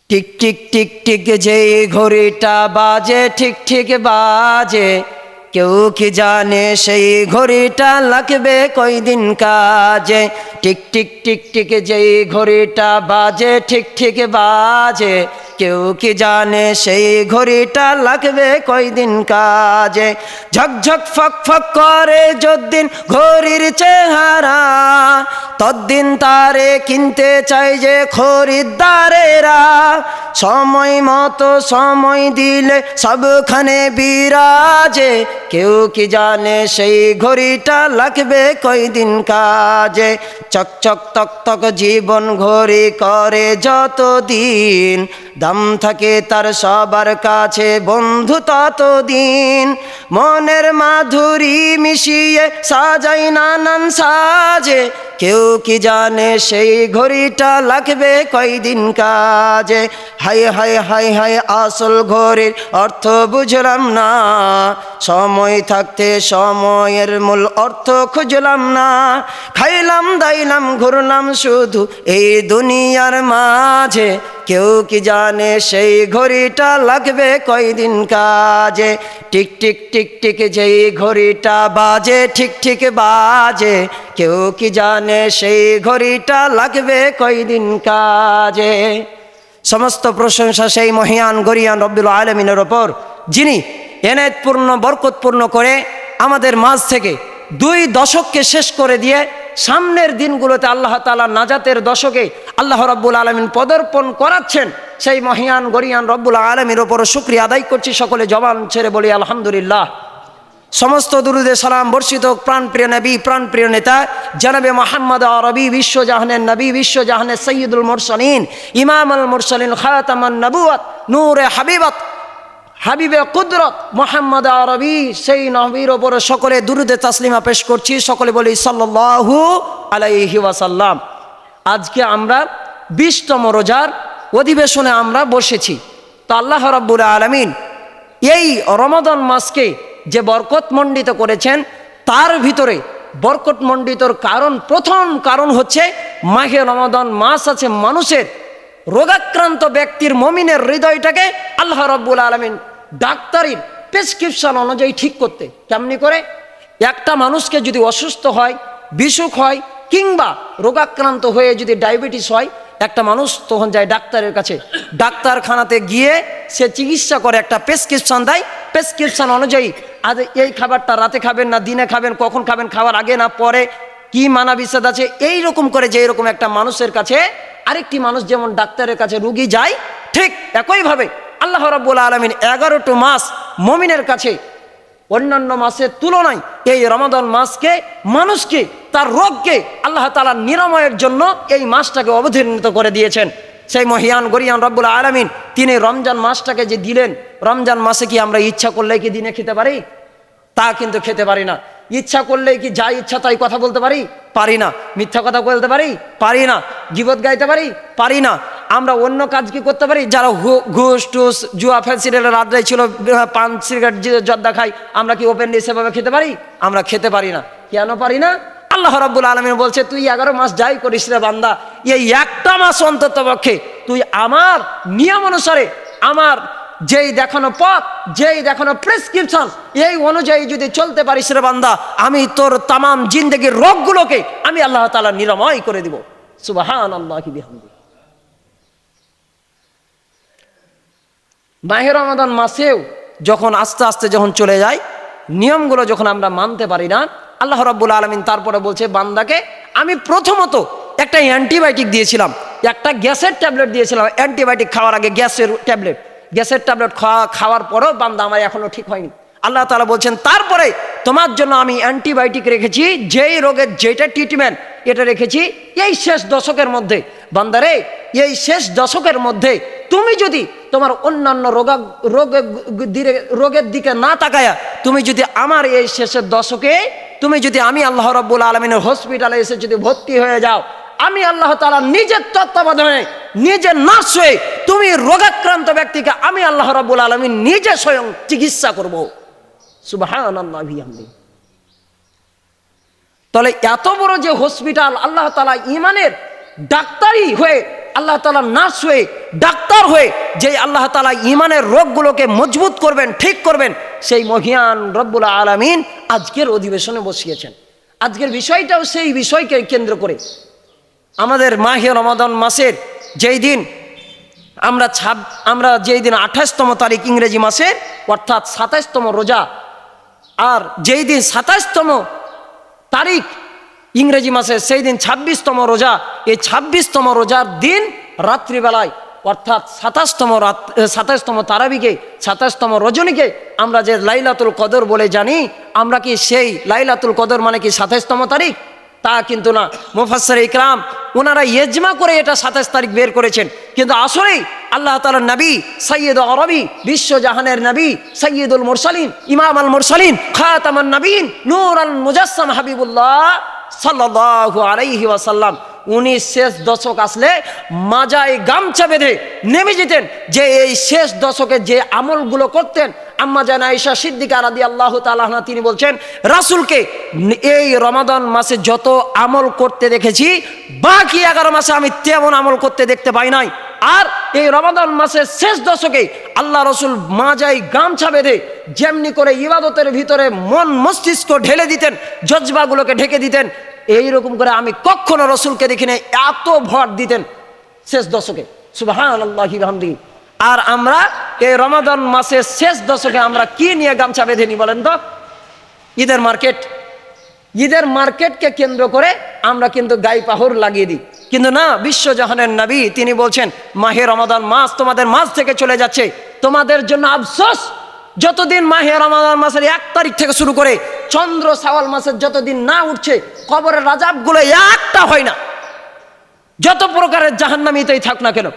Tick tick tick tick যে ঘড়িটা বাজে ঠিক ঠিক বাজে, কেউ কি জানে সেই ঘড়িটা লাগবে কয়দিন কাজে। টিক টিক টিক টিক যে ঘড়িটা বাজে ঠিক ঠিক বাজে, কেউ কি জানে সেই ঘড়িটা লাগবে কয়দিন কাজে। ঝকঝক ফক ফক করে যদ্দিন ঘড়ির চেহারা, তদ্দিন তারে কিনতে চাই যে খরিদ্দারেরা। সময় মতো সময় দিলে সবখানে বিরাজে, কেউ কি জানে সেই ঘড়িটা লাগবে কয়দিন কাজে। চকচক তক তক জীবন ঘড়ি করে যতদিন, দাম থাকে তার সবার কাছে বন্ধু ততদিন। মনের মাধুরী মিশিয়ে সাজাই নানান সাজে, কেউ কি জানে সেই ঘড়িটা লাগবে কয়দিন কাজে। হায় হায় হায় হায় আসল ঘড়ির অর্থ বুঝলাম না, সময় থাকতে সময়ের মূল অর্থ খুঁজলাম না। খাইলাম দাইলাম ঘুরলাম শুধু এই দুনিয়ার মাঝে, কেউ কি জানে সেই ঘড়িটা লাগবে কয়দিন কাজে। টিক টিক টিক টিক যেই ঘড়িটা বাজে ঠিক ঠিক বাজে, কেউ কি জানে সেই ঘড়িটা লাগবে কয়দিন কাজে। সমস্ত প্রশংসা সেই মহিয়ান গরিয়ান রব্বুল আলামিনের ওপর, যিনি এনায়েতপূর্ণ বরকতপূর্ণ করে আমাদের মাঝ থেকে 2 দশককে শেষ করে দিয়ে সামনের দিনগুলোতে আল্লাহ তাআলা নাজাতের দশকে আল্লাহ রাব্বুল আলামিন পদার্পণ করাচ্ছেন। সেই মহিয়ান গরিয়ান রব্বুল আলামিনের ওপর শুকরিয়া আদায় করছি। সকলে জবান ছেড়ে বলি আলহামদুলিল্লাহ। সমস্ত দুরুদে সালাম বর্ষিত প্রাণপ্রিয় নবী, প্রাণপ্রিয় নেতা জনাবে মুহাম্মদ আরবি, বিশ্বজাহানের নবী, বিশ্বজাহানের সৈয়দুল মুরসালিন, ইমামুল মুরসালিন, খাতামান নবুয়ত, নূরে হাবিবত, হাবিবে কুদরত মুহাম্মদ আরবি, সেই নবীর ওপর সকলে দুরুদে তাসলিমা পেশ করছি। সকলে বলি সাল্লাল্লাহু আলাইহি ওয়াসাল্লাম। আজকে আমরা 20তম রোজার অধিবেশনে আমরা বসেছি। তো আল্লাহ রাব্বুল আলামিন এই রমাদান মাসকে যে বরকতমণ্ডিত করেছেন, তার ভিতরে বরকতমণ্ডিতর কারণ, প্রথম কারণ হচ্ছে মাহে রমাদান মাস আছে মানুষের রোগাক্রান্ত ব্যক্তির, মমিনের হৃদয়টাকে আল্লাহ রাব্বুল আলামিন ডাক্তারির প্রেসক্রিপশন অনুযায়ী ঠিক করতে। কেমনি করে? একটা মানুষকে যদি অসুস্থ হয়, বিসুখ হয়, কিংবা রোগাক্রান্ত হয়ে যদি ডায়াবেটিস হয়, একটা মানুষ তখন যায় ডাক্তারের কাছে। ডাক্তারখানাতে গিয়ে সে চিকিৎসা করে, একটা প্রেসক্রিপশন দেয়। প্রেসক্রিপশন অনুযায়ী আজ এই খাবারটা রাতে খাবেন না দিনে খাবেন, কখন খাবেন, খাওয়ার আগে না পরে, কি মানা বিচ্ছেদ আছে, এই রকম করে যে এরকম একটা মানুষের কাছে আরেকটি মানুষ যেমন ডাক্তারের কাছে রুগী যায়, ঠিক একইভাবে আল্লাহ রাব্বুল আলামিন 11টি মাস মুমিনের কাছে অন্যান্য মাসের তুলনায় এই রমাদান মাসকে, মানুষকে তার রোগকে আল্লাহ তাআলা নিরাময়ের জন্য এই মাসটাকে অবতীর্ণ করে দিয়েছেন। সেই মহিয়ান গরিয়ান রব্বুল আলামিন তিনি রমজান মাসটাকে যে দিলেন, রমজান মাসে কি আমরা ইচ্ছা করলেই কি দিনে খেতে পারি? তা কিন্তু খেতে পারি না। ইচ্ছা করলেই কি যা ইচ্ছা তাই কথা বলতে পারি? পারি না। মিথ্যা কথা বলতে পারি? পারি না। গীবত গাইতে পারি? পারি না। আমরা অন্য কাজ কি করতে পারি? যারা ঘুষ টুস জুয়া ফ্যান্সিডেলের আড্ডায় ছিল, পান সিগারেট জর্দা খাই, আমরা কি ওপেনলি সেভাবে খেতে পারি? আমরা খেতে পারি না। কেন পারি না? আল্লাহ রাব্বুল আলামিন বলছে, তুই 11 মাস যাই করিস রে বান্দা, এই একটা মাস অন্তত পক্ষে তুই আমার নিয়ম অনুসারে, আমার যেই দেখানো পথ, যেই দেখানো প্রেসক্রিপশন, এই অনুযায়ী যদি চলতে পারিস রে বান্দা, আমি তোর তামাম জিন্দেগির রোগগুলোকে আমি আল্লাহ তাআলা নিরাময় করে দিব। সুবহানাল্লাহি বিহামদিহি। মাহে রমাদান মাসেও যখন আস্তে আস্তে যখন চলে যায়, নিয়মগুলো যখন আমরা মানতে পারি না, আল্লাহ রাব্বুল আলামিন তারপরে বলছে বান্দাকে, আমি প্রথমত একটা অ্যান্টিবায়োটিক দিয়েছিলাম, একটা গ্যাসের ট্যাবলেট দিয়েছিলাম। অ্যান্টিবায়োটিক খাওয়ার আগে গ্যাসের ট্যাবলেট খাওয়ার পরেও বান্দা আমার এখনো ঠিক হয়নি। আল্লাহ তাআলা বলছেন তারপরে তোমার জন্য আমি অ্যান্টিবায়োটিক রেখেছি, যেই রোগের যেটা ট্রিটমেন্ট, এটা রেখেছি এই শেষ দশকের মধ্যে। বান্দারে, এই শেষ দশকের মধ্যে তুমি যদি তোমার অন্যান্য রোগের দিকে না তাকায়া তুমি যদি আমার এই শেষের দশকে তুমি যদি আমি আল্লাহ রাব্বুল আলামিনের হসপিটালে এসে যদি ভর্তি হয়ে যাও, আমি আল্লাহ তাআলা নিজের তত্ত্বাবধানে, নিজের নার্স হয়ে তুমি রোগাক্রান্ত ব্যক্তিকে আমি আল্লাহ রাব্বুল আলামিন নিজে স্বয়ং চিকিৎসা করব। সুবহানাল্লাহি বিহামদিহি। তাহলে এত বড় যে হসপিটাল, আল্লাহ তাআলা ইমানের ডাক্তারি হয়ে, আল্লাহ তাআলা নার্স হয়ে ডাক্তার হয়ে যে আল্লাহ তাআলা ঈমানের রোগগুলোকে মজবুত করবেন, ঠিক করবেন, সেই মহিয়ান রব্বুল আলামিন আজকের অধিবেশনে বসিয়েছেন। আজকের বিষয়টাও সেই বিষয়কে কেন্দ্র করে। আমাদের মাহে রমাদান মাসের যেই দিন আমরা যেই দিন 28তম তারিখ ইংরেজি মাসের, অর্থাৎ 27তম রোজা, আর যেই দিন 27তম তারিখ ইংরেজি মাসের সেই দিন 26তম রোজা। এই 26তম রোজার দিন রাত্রিবেলায়, অর্থাৎ 27তম তারাবিকে, 27তম রজনীকে আমরা যে লাইলাতুল কদর বলে জানি, আমরা কি সেই লাইলাতুল কদর মানে কি 27তম তারিখ? তা কিন্তু না। মুফাসসির ইকরাম ওনারা ইজমা করে এটা 27 তারিখ বের করেছেন, কিন্তু আসলেই আল্লাহ তাআলার নবী সাইয়্যিদ আরবি, বিশ্বজাহানের নবী, সাইয়্যিদুল মুরসালিন, ইমাম আল মুরসালিন, খাতামান নবীন, নূর আল মুজাসসাম হাবিবুল্লাহ সাল্লাল্লাহু আলাইহি ওয়াসাল্লাম, উনি শেষ দশক আসলে মাজায় গামছা বেঁধে নেমে যেতেন। যে এই শেষ দশকে যে আমলগুলো করতেন, আম্মা জান আয়েশা সিদ্দিকা রাদিয়াল্লাহু তাআলা আনহা তিনি বলছেন, রাসূলকে এই রমাদান মাসে যত আমল করতে দেখেছি, বাকি 11 মাসে আমি তেমন আমল করতে দেখতে পাই নাই। আর এই রমাদান মাসের শেষ দশকে আল্লাহ রসুল মাজায় গামছা বেঁধে যেমনি করে ইবাদতের ভিতরে মন মস্তিষ্ক ঢেলে দিতেন, জজবাগুলোকে ঢেকে দিতেন, এইরকম করে আমি কখনো রসুলকে দেখিনি এত ভর দিতেন শেষ দশকে। সুবহানাল্লাহি ওয়া বিহামদিহি। আর আমরা এই রমাদান মাসের শেষ দশকে আমরা কি নিয়ে গামছা বেঁধে নি বলেন তো? ঈদের মার্কেট। ঈদের মার্কেটকে কেন্দ্র করে আমরা কিন্তু গায়ে পাহর লাগিয়ে দিই, কিন্তু না, বিশ্বজাহানের নবী তিনি বলছেন, মাহে রমাদান মাস তোমাদের মাঝ থেকে চলে যাচ্ছে, তোমাদের জন্য আফসোস। যতদিন মাহে রমাদান মাসের 1 তারিখ থেকে শুরু করে চন্দ্র শাওয়াল মাসের যতদিন না উঠছে, কবরের রাজাবগুলো একটা হয় না। যত প্রকারের জাহান্নামীতেই থাক না কেন,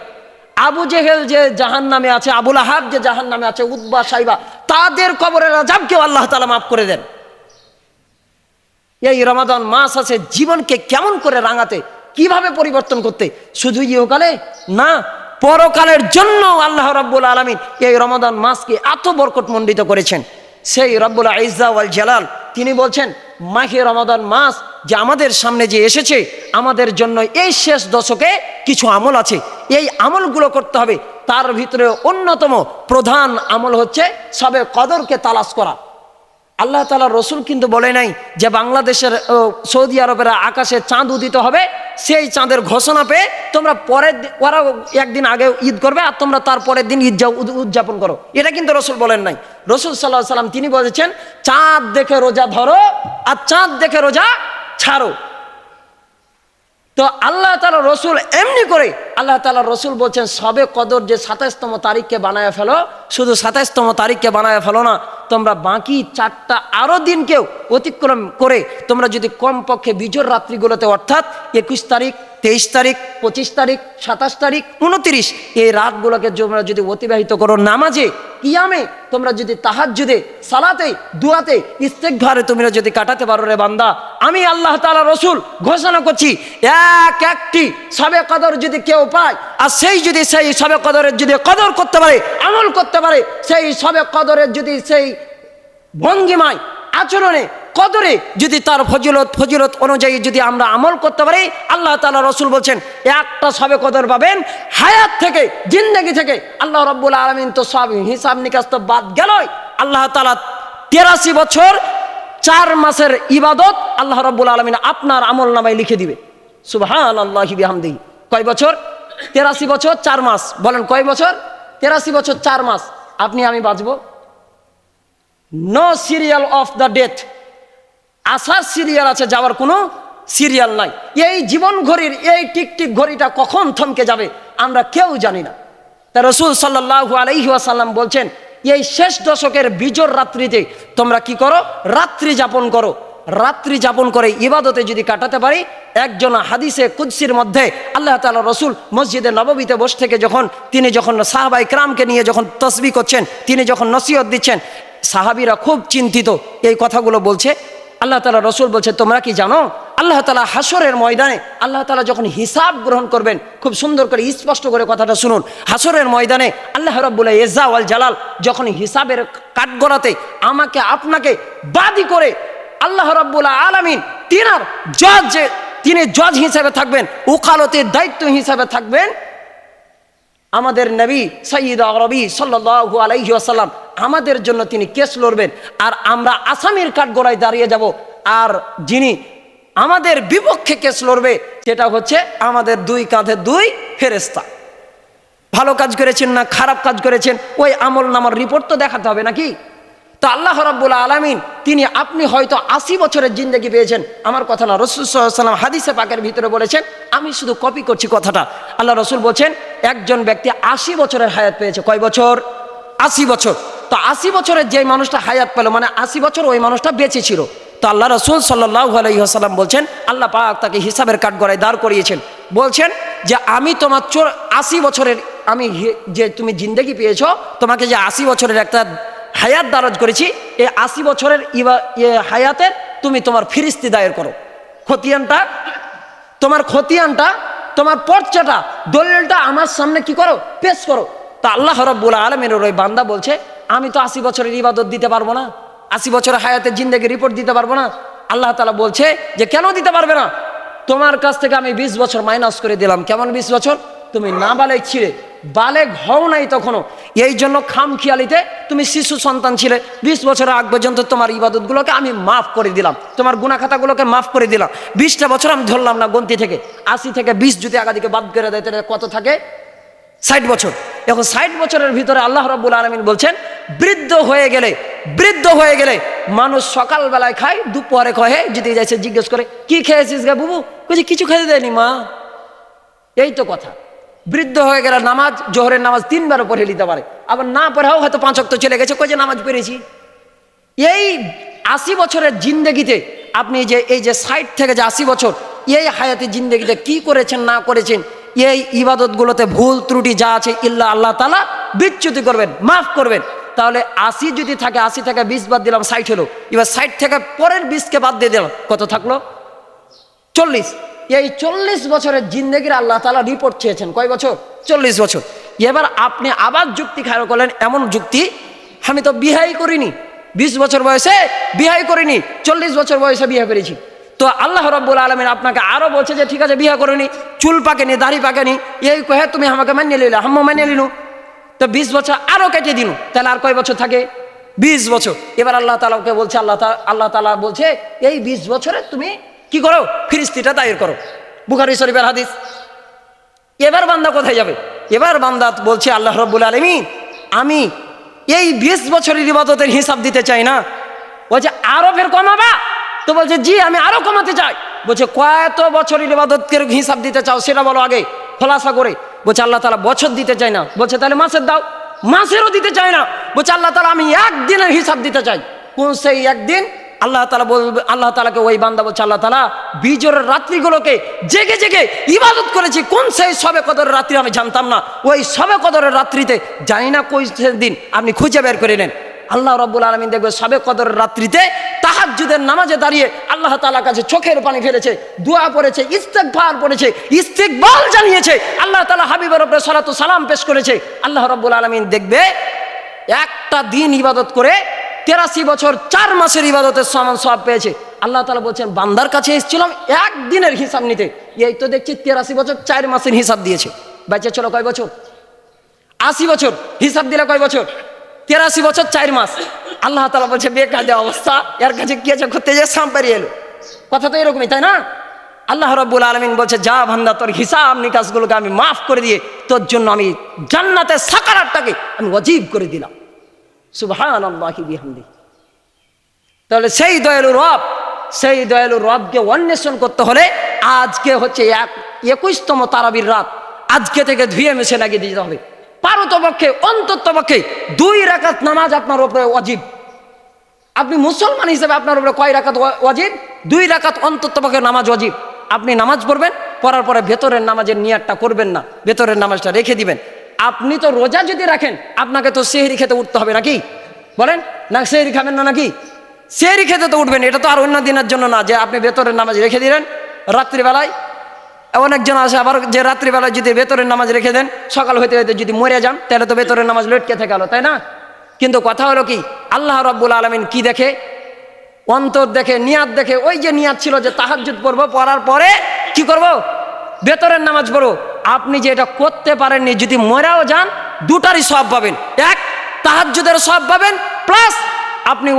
আবু জেহেল যে জাহান্নামে আছে, আবুল আহাব যে জাহান্নামে আছে, উতবা সাইবা, তাদের কবরের রাজাবকেও আল্লাহ তাআলা মাফ করে দেন। এই রমাদান মাস আছে জীবনকে কেমন করে রাঙাতে, কিভাবে পরিবর্তন করতে, শুধু ইহকালে না, পরকালের জন্য আল্লাহ রাব্বুল আলামিন এই রমাদান মাসকে এত বরকতমণ্ডিত করেছেন। সেই রব্বুল ইজ্জা ওয়াল জালাল তিনি বলছেন, মাহে রমাদান মাস যে আমাদের সামনে যে এসেছে, আমাদের জন্য এই শেষ দশকে কিছু আমল আছে, এই আমলগুলো করতে হবে। তার ভিতরে অন্যতম প্রধান আমল হচ্ছে সবে কদরকে তালাশ করা। আল্লাহ তাআলা রসুল কিন্তু বলে নাই যে বাংলাদেশের সৌদি আরবের আকাশে চাঁদ উদিত হবে, সেই চাঁদের ঘোষণা পেয়ে তোমরা ওরা একদিন আগে ঈদ করবে আর তোমরা তার পরের দিন ঈদ উদযাপন করো, এটা কিন্তু রসুল বলেন নাই। রসুল সাল্লাল্লাহু আলাইহি ওয়াসাল্লাম তিনি বলেছেন, চাঁদ দেখে রোজা ধরো আর চাঁদ দেখে রোজা ছাড়ো। তো আল্লাহ তাআলা রসুল এমনি করে আল্লাহ তাআলা রসুল বলছেন, সবে কদর যে 27তম তারিখকে বানায় ফেলো, শুধু 27তম তারিখকে বানায় ফেলো না, তোমরা বাকি 4টা আরো দিনকেও অতিক্রম করে তোমরা যদি কমপক্ষে বিজোর রাত্রিগুলোতে, অর্থাৎ 21 তারিখ, 23 তারিখ, 25 তারিখ, 27 তারিখ, 29, এই রাতগুলোকে তোমরা যদি অতিবাহিত করো নামাজে, কিয়ামে, তোমরা যদি তাহাজ্জুদে, সালাতে, দুআতে, ইস্তেগফারে তোমরা যদি কাটাতে পারো রে বান্দা, আমি আল্লাহ তাআলা রসুল ঘোষণা করছি, একটি সবে কদর যদি কেউ পায়, আর সেই সবে কদরের যদি কদর করতে পারে, আমল করতে পারে, সেই সবে কদরের যদি সেই ভঙ্গিমায়, আচরণে, কদরে যদি তার ফজিলত অনুযায়ী যদি আমরা আমল করতে পারি, আল্লাহ তাআলা রসুল বলছেন একটা সবে কদর পাবেন। হায়াত থেকে, জিন্দেগি থেকে আল্লাহ রাব্বুল আলামিন তো সব হিসাব নিকাশ তো বাদ গেলই, আল্লাহ তাআলা 83 বছর 4 মাসের ইবাদত আল্লাহ রাব্বুল আলামিন আপনার আমল নামায় লিখে দিবে। সুবহানাল্লাহি বিহামদিহি। কয় বছর? 83 বছর 4 মাস। বলেন কয় বছর? 83 বছর 4 মাস আপনি আমি বাঁচবো। No serial of the death, আসার সিরিয়াল আছে, যাওয়ার কোনো সিরিয়াল নাই। এই জীবন ঘড়ির এই টিকটিক ঘড়িটা কখন থমকে যাবে আমরা কেউ জানি না। তা রাসূল সাল্লাল্লাহু আলাইহি ওয়াসাল্লাম বলছেন, এই শেষ দশকের বিজোর রাত্রিতে তোমরা কি করো? রাত্রি যাপন করো। রাত্রি যাপন করে ইবাদতে যদি কাটাতে পারি, একজন হাদিসে কুদসির মধ্যে আল্লাহ তাআলা রসুল মসজিদে নববীতে বসে থেকে তিনি যখন সাহাবায়ে কেরামকে নিয়ে যখন তাসবিহ করছেন, তিনি যখন নসিহত দিচ্ছেন, সাহাবীরা খুব চিন্তিত, এই কথাগুলো বলছে। আল্লাহ তাআলা রসুল বলছে, তোমরা কি জানো আল্লাহ তাআলা হাসরের ময়দানে আল্লাহ তাআলা যখন হিসাব গ্রহণ করবেন, খুব সুন্দর করে স্পষ্ট করে কথাটা শুনুন, হাসরের ময়দানে আল্লাহ রাব্বুল ইজ্জা ওয়াল জালাল যখন হিসাবের কাঠগড়াতে আমাকে আপনাকে বাদী করে আল্লাহ রাব্বুল আলামিন তিনি জজ হিসেবে থাকবেন, ওকালতের দায়িত্ব হিসেবে থাকবেন, আমাদের নবী সাইয়্যিদ আরবি সাল্লাল্লাহু আলাইহি ওয়াসাল্লাম আমাদের জন্য তিনি কেস লড়বেন, আর আমরা আসামির কাঠগড়ায় দাঁড়িয়ে যাব। আর যিনি আমাদের বিপক্ষে কেস লড়বে সেটা হচ্ছে আমাদের দুই কাঁধে দুই ফেরেশতা। ভালো কাজ করেছেন না খারাপ কাজ করেছেন ওই আমল নামার রিপোর্ট তো দেখাতে হবে নাকি? তো আল্লাহ রাব্বুল আলামিন তিনি, আপনি হয়তো 80 বছরের জিন্দেগি পেয়েছেন, আমার কথা না, রাসূল সাল্লাল্লাহু আলাইহি ওয়াসাল্লাম হাদিসে পাকের ভিতরে বলেছেন, আমি শুধু কপি করছি কথাটা। আল্লাহ রাসূল বলছেন একজন ব্যক্তি 80 বছরের হায়াত পেয়েছে। কয় বছর? 80 বছর। তো 80 বছরের যে মানুষটা হায়াত পেল মানে 80 বছর ওই মানুষটা বেঁচে ছিল। তো আল্লাহ রাসূল সাল্লাল্লাহু আলাইহি ওয়াসাল্লাম বলছেন, আল্লাহ পাক তাকে হিসাবের কাঠগড়ায় দাঁড় করিয়েছেন, বলছেন যে আমি তোমার 80 বছরের আমি যে তুমি জিন্দেগি পেয়েছো, তোমাকে যে 80 বছরের একটা হায়াত দারাজ করেছি, এই 80 বছরের হায়াতের তুমি তোমার ফিরিস্তি দায়ের করো। খতিয়ানটা, তোমার খতিয়ানটা, তোমার পর্চাটা, দলিলটা আমার সামনে কি করো? পেশ করো। তা আল্লাহ রাব্বুল আলামিনের ওই বান্দা বলছে আমি তো 80 বছরের ইবাদত দিতে পারবো না, 80 বছরের হায়াতের জিন্দেগি রিপোর্ট দিতে পারবো না। আল্লাহ তাআলা বলছে যে কেন দিতে পারবে না? তোমার কাছ থেকে আমি 20 বছর মাইনাস করে দিলাম। কেমন 20 বছর? তুমি নাবালেগ ছিলে, বালেগ হও নাই তখনো, এই জন্য খামখেয়ালিতে তুমি শিশু সন্তান ছিলে। 20 বছরের আগ পর্যন্ত তোমার ইবাদতগুলোকে আমি মাফ করে দিলাম, তোমার গুনাহ খাতাগুলোকে মাফ করে দিলাম। 20টা বছর আমি ধরলাম না গন্তি থেকে, 80 থেকে 20 যদি আগাদিকে বাদ করে দেয় তাহলে কত থাকে? 60 বছর। এখন 60 বছরের ভিতরে আল্লাহ রাব্বুল আলামিন বলছেন বৃদ্ধ হয়ে গেলে মানুষ সকালবেলায় খায়, দুপুরে কহে, যদি যাইছে জিজ্ঞেস করে কি খেয়েছিস গা বুবু, কইছে কিছু খেতে দেয়নি মা। এই তো কথা। বৃদ্ধ হয়ে গেলে নামাজ, জোহরের নামাজ 3 বার পড়ে নিতে পারে, আবার না পড়েও হয়তো 5 ওয়াক্ত চলে গেছে, কই যে নামাজ পড়েছি। এই 80 বছরের জিন্দেগিতে আপনি যে এই যে 60 থেকে যে 80 বছর এই হায়াতি জিন্দেগিতে কি করেছেন না করেছেন, এই ইবাদতগুলোতে ভুল ত্রুটি যা আছে ইল্লা আল্লাহ তাআলা বিচ্যুতি করবেন, মাফ করবেন। তাহলে 80 যদি থাকে, 80 থেকে 20 বাদ দিলাম 60 হলো, এবার 60 থেকে পরের 20কে বাদ দিয়ে দিলাম, কত থাকলো? 40। এই 40 বছরের জিন্দেগির আল্লাহ তাআলা রিপোর্ট চেয়েছেন। কয় বছর? 40 বছর। এবার আপনি আবার যুক্তি খাড়া করলেন, এমন যুক্তি আমি তো বিয়েই করিনি, 20 বছর বয়সে বিয়ে করিনি, 40 বছর বয়সে বিয়ে করেছি। তো আল্লাহ রাব্বুল আলামিন আপনাকে আরো বলছে যে ঠিক আছে বিয়ে করিনি, চুল পাকেনি, দাড়ি পাকেনি, এই কহে তুমি আমাকে মানিয়ে নিলে, হাম্মা মানিয়ে নিলু, তো 20 বছর আরো কেটে দিনু, তাহলে আর কয় বছর থাকে? 20 বছর। এবার আল্লাহ তাআলাকে বলছে, আল্লাহ তাআলা বলছে এই 20 বছরে তুমি কি করো? ফিরিস্তিটা দায়ের করো। বুখারী শরীফের হাদিস। এবার বান্দা কোথায় যাবে? এবার বান্দা বলছে আল্লাহ রাব্বুল আলামিন আমি এই 20 বছরের ইবাদতের হিসাব দিতে চাই না। বলছে আরো ফের কমাবা? তো বলছে জি আমি আরো কমাতে চাই। বলছে কত বছরের ইবাদতের হিসাব দিতে চাও সেটা বলো আগে, খোলাসা করে। বলছে আল্লাহ তাআলা বছর দিতে চাই না। বলছে তাহলে মাসের দাও। মাসেরও দিতে চাই না। বলছে আল্লাহ তাআলা আমি একদিনের হিসাব দিতে চাই। কোন সেই একদিন? আল্লাহ তাআলা বলবে, আল্লাহ তাআলাকে ওই বান্দা বলছে আল্লাহ তাআলা বিজয়ের রাত্রিগুলোকে জেগে জেগে ইবাদত করেছি, কোন সেই সবে কদরের রাত্রি আমি জানতাম না, ওই সবে কদরের রাত্রিতে জানি না কোন দিন, আপনি খুঁজে বের করে নেন। আল্লাহ রাব্বুল আলামিন দেখবে সবে কদরের রাত্রিতে তাহাজ্জুদের নামাজে দাঁড়িয়ে আল্লাহ তাআলার কাছে চোখের পানি ফেলেছে, দোয়া পড়েছে, ইস্তেগফার পড়েছে, ইস্তিগফার জানিয়েছে, আল্লাহ তাআলা হাবিবের উপরে সালাতু সালাম পেশ করেছে। আল্লাহ রাব্বুল আলামিন দেখবে একটা দিন ইবাদত করে 83 বছর 4 মাসের ইবাদতের সমান সওয়াব পেয়েছে। আল্লাহ তাআলা বলছেন বান্দার কাছে এসেছিলাম একদিনের হিসাব নিতে, এই তো দেখছি 83 বছর 4 মাসের হিসাব দিয়েছে। বেঁচে ছিল কয় বছর? 80 বছর। হিসাব দিলে কয় বছর? 83 বছর 4 মাস। আল্লাহ তাআলা বলছে বেকায়দা অবস্থা, এর কাছে কি আছে করতে যে সাম পেরিয়ে এলো। কথা তো এরকমই, তাই না? আল্লাহ রাব্বুল আলামিন বলছে যা বান্দা তোর হিসাব নিকাশগুলোকে আমি মাফ করে দিয়ে তোর জন্য আমি জান্নাতের সাকারাতটাকে আমি ওয়াজিব করে দিলাম। সুবহানাল্লাহি বিহামদি। তাহলে সেই দয়ালু রবকে অন্বেষণ করতে হলে আজকে হচ্ছে 21তম তারাবির রাত, আজকে থেকে ধুয়ে মেশে লাগিয়ে দিতে হবে। পারতপক্ষে অন্ততপক্ষে 2 রাকাত নামাজ আপনার উপরে ওয়াজিব। আপনি মুসলমান হিসেবে আপনার উপরে কয় রাকাত ওয়াজিব? 2 রাকাত অন্ততপক্ষে নামাজ ওয়াজিব। আপনি নামাজ পড়বেন, পড়ার পরে ভেতরের নামাজের নিয়াতটা করবেন না, ভেতরের নামাজটা রেখে দিবেন। আপনি তো রোজা যদি রাখেন আপনাকে তো সেহরি খেতে উঠতে হবে নাকি? বলেন না, সেহরি খাবেন না নাকি? সেহরি খেতে তো উঠবেন, এটা তো আর অন্য দিনের জন্য না যে আপনি ভেতরের নামাজ রেখে দিলেন রাত্রিবেলায়। অনেকজন আছে আবার যে রাত্রিবেলায় যদি ভেতরের নামাজ রেখে দেন, সকাল হইতে হইতে যদি মরে যান তাহলে তো ভেতরের নামাজ লটকে থেকে গেল, তাই না? কিন্তু কথা হলো কি, আল্লাহ রাব্বুল আলামিন কি দেখে? অন্তর দেখে, নিয়াত দেখে। ওই যে নিয়াত ছিল যে তাহাজ্জুদ পড়বো, পড়ার পরে কি করব? ভেতরের নামাজ পড়বো, আপনি যে এটা করতে পারেননি, যদি মরেও যান দুটারই সওয়াব পাবেন। এক, তাহাজ্জুদের সওয়াব পাবেন, প্লাস আপনি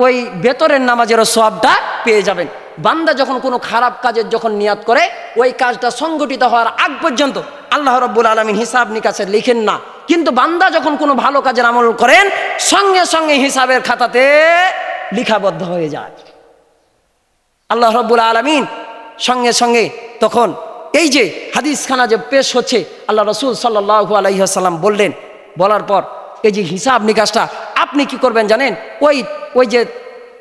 ওই বেতরের নামাজেরও সওয়াবটা পেয়ে যাবেন। বান্দা যখন কোনো খারাপ কাজের যখন নিয়াত করে, ওই কাজটা সংগঠিত হওয়ার আগ পর্যন্ত আল্লাহ রাব্বুল আলামিন হিসাব নিকাশে লিখেন না, কিন্তু বান্দা যখন কোনো ভালো কাজের আমল করেন সঙ্গে সঙ্গে হিসাবের খাতাতে লিখাবদ্ধ হয়ে যায়। আল্লাহ রাব্বুল আলামিন সঙ্গে সঙ্গে তখন এই যে হাদিসখানা যে পেশ হচ্ছে, আল্লাহ রাসূল সাল্লাল্লাহু আলাইহি ওয়াসাল্লাম বললেন, বলার পর এই যে হিসাব নিকাশটা আপনি কি করবেন জানেন? ওই যে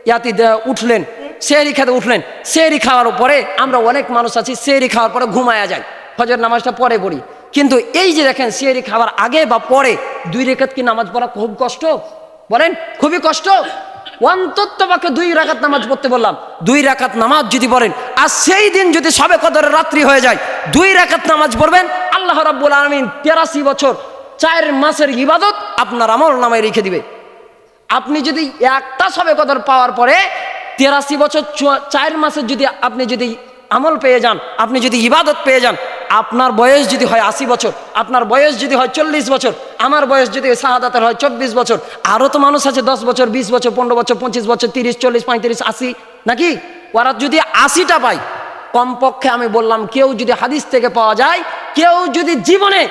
ইয়াতি উঠলেন, সেহরি খেতে উঠলেন, সেহরি খাওয়ার পরে আমরা অনেক মানুষ আছি সেহরি খাওয়ার পরে ঘুমায়া যায়, ফজর নামাজটা পরে পড়ি। কিন্তু এই যে দেখেন সেহরি খাওয়ার আগে বা পরে 2 রাকাত কি নামাজ পড়া খুব কষ্ট? বলেন খুবই কষ্ট। অন্তত পক্ষে 2 রাকাত নামাজ পড়তে বললাম, 2 রাকাত নামাজ যদি পড়েন, আর সেই দিন যদি সবে কদরের রাত্রি হয়ে যায়, 2 রাকাত নামাজ পড়বেন, আল্লাহ রাব্বুল আলামিন 83 বছর 4 মাসের ইবাদত আপনার আমল নামায় রেখে দিবে। আপনি যদি একটা সবে কদর পাওয়ার পরে 83 বছর 4 মাসের যদি আপনি যদি আমল পেয়ে যান, আপনি যদি ইবাদত পেয়ে যান, আপনার বয়স যদি হয় 80 বছর, আপনার বয়স যদি হয় 40 বছর, আমার বয়স যদি শাহাদাতের হয় 24 বছর, আরও তো মানুষ আছে 10 বছর, 20 বছর, 15 বছর, 25 বছর, 30, 40, 35, 80 নাকি? ওরা যদি 80টা পায়, কমপক্ষে আমি বললাম কেউ যদি হাদিস থেকে পাওয়া যায়, কেউ যদি জীবনে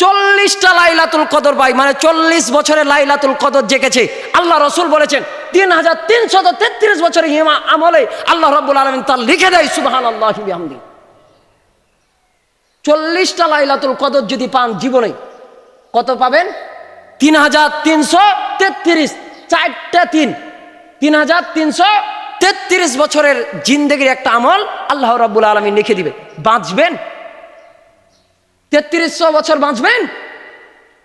40টা লাইলাতুল কদর পায়, মানে 40 বছরে লাইলাতুল কদর জেগেছে, আল্লাহ রাসূল বলেছেন 3333 বছরের আমলে আল্লাহ রাব্বুল আলামিন তা লিখে দেয়। সুবহানাল্লাহি বিহামদি। 40টা লাইলাতুল কদর যদি পান জীবনে, কত পাবেন? 3333, 4টা 3, 3333 বছরের জিন্দেগির একটা আমল আল্লাহ রাব্বুল আলামিন লিখে দিবে। বাঁচবেন 3300 বছর বাঁচবেন?